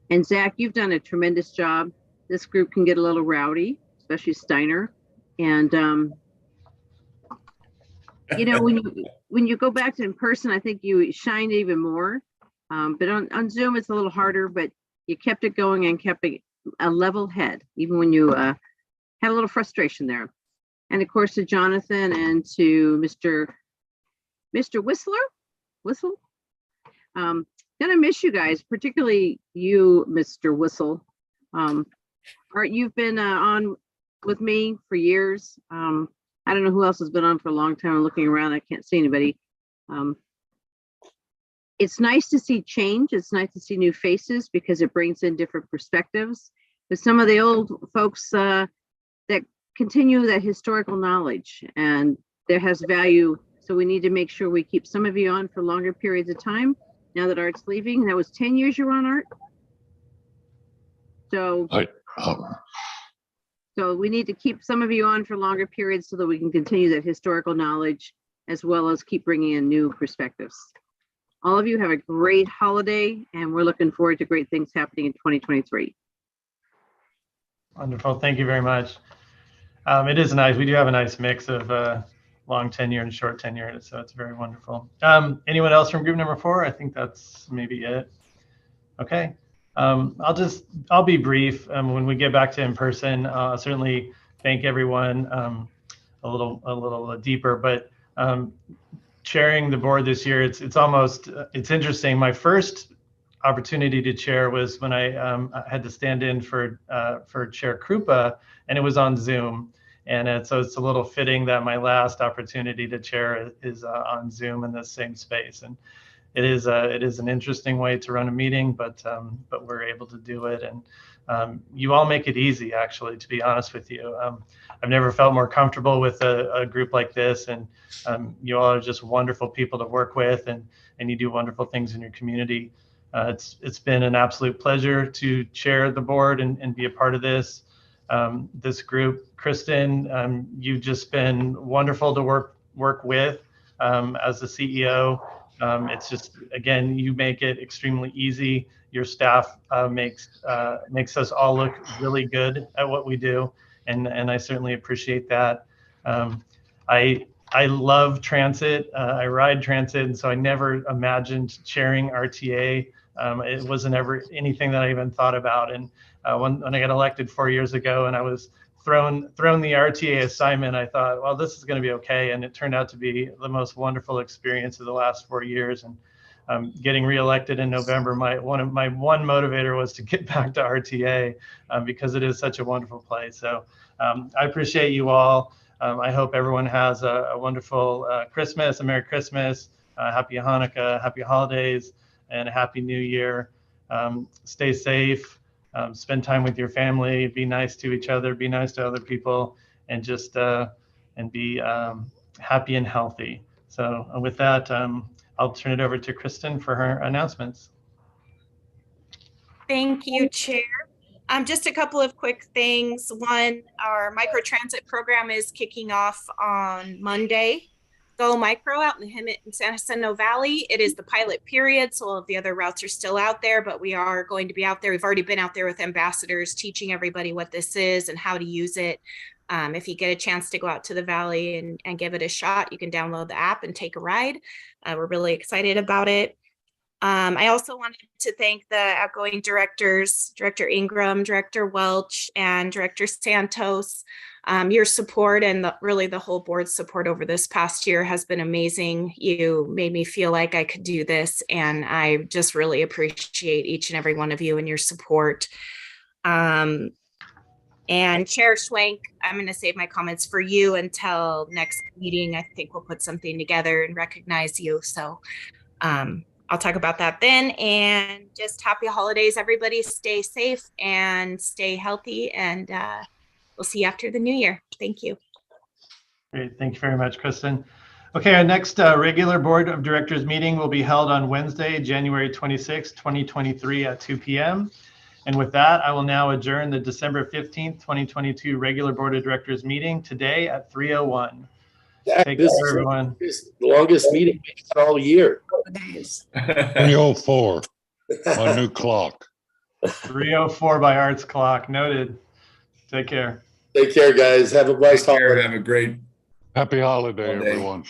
And Zach, you've done a tremendous job. This group can get a little rowdy, especially Steiner. And when you go back to in person, I think you shined even more. But on Zoom, it's a little harder, but you kept it going and kept a level head, even when you had a little frustration there. And of course, to Jonathan and to Mr. Whistle. Gonna miss you guys, particularly you, Mr. Whistle. Art, you've been on with me for years. I don't know who else has been on for a long time. I'm looking around, I can't see anybody. It's nice to see change. It's nice to see new faces because it brings in different perspectives. But some of the old folks that continue that historical knowledge, and there has value. So we need to make sure we keep some of you on for longer periods of time. Now that Art's leaving, that was 10 years you're on, Art. So we need to keep some of you on for longer periods so that we can continue that historical knowledge as well as keep bringing in new perspectives. All of you have a great holiday, and we're looking forward to great things happening in 2023. Wonderful. Thank you very much. It is nice. We do have a nice mix of long tenure and short tenure, so it's very wonderful. Anyone else from group number 4? I think that's maybe it. Okay. I'll be brief. When we get back to in person, I'll certainly thank everyone a little deeper, but chairing the board this year, it's interesting. My first opportunity to chair was when I had to stand in for Chair Krupa, and it was on Zoom. And so it's a little fitting that my last opportunity to chair is on Zoom in the same space. And it is an interesting way to run a meeting, but we're able to do it. And you all make it easy, actually, to be honest with you. I've never felt more comfortable with a group like this. And you all are just wonderful people to work with, and you do wonderful things in your community. It's been an absolute pleasure to chair the board and be a part of this. This group. Kristen, you've just been wonderful to work with as the CEO. It's just, again, you make it extremely easy. Your staff makes us all look really good at what we do, and I certainly appreciate that. I love transit. I ride transit, and so I never imagined chairing RTA. It wasn't ever anything that I even thought about. And when I got elected 4 years ago, and I was thrown the RTA assignment, I thought, well, this is going to be okay. And it turned out to be the most wonderful experience of the last 4 years. And getting reelected in November, my one motivator was to get back to RTA because it is such a wonderful place. So I appreciate you all. I hope everyone has a wonderful Christmas, a Merry Christmas, Happy Hanukkah, Happy Holidays, and a Happy New Year. Stay safe, spend time with your family, be nice to each other, be nice to other people, and just and be happy and healthy. So with that, I'll turn it over to Kristen for her announcements. Thank you, Chair. Just a couple of quick things. One, our microtransit program is kicking off on Monday. Go Micro out in the Hemet and San Jacinto Valley. It is the pilot period, so all of the other routes are still out there, but we are going to be out there. We've already been out there with ambassadors teaching everybody what this is and how to use it. If you get a chance to go out to the Valley and give it a shot, you can download the app and take a ride. We're really excited about it. I also wanted to thank the outgoing directors, Director Ingram, Director Welch, and Director Santos. Your support and really the whole board's support over this past year has been amazing. You made me feel like I could do this, and I just really appreciate each and every one of you and your support. And Chair Schwenk, I'm going to save my comments for you until next meeting. I think we'll put something together and recognize you. So I'll talk about that then. And just happy holidays, everybody. Stay safe and stay healthy. And we'll see you after the new year. Thank you. Great. Thank you very much, Kristen. Okay, our next regular Board of Directors meeting will be held on Wednesday, January 26, 2023 at 2 p.m. And with that, I will now adjourn the December 15th, 2022 regular Board of Directors meeting today at 3:01. Take care, everyone. This is the longest meeting we've had all year. 3:04, my new clock. 3:04 by Art's clock. Noted. Take care. Take care, guys. Have a blessed holiday. Have a great Happy holiday, everyone.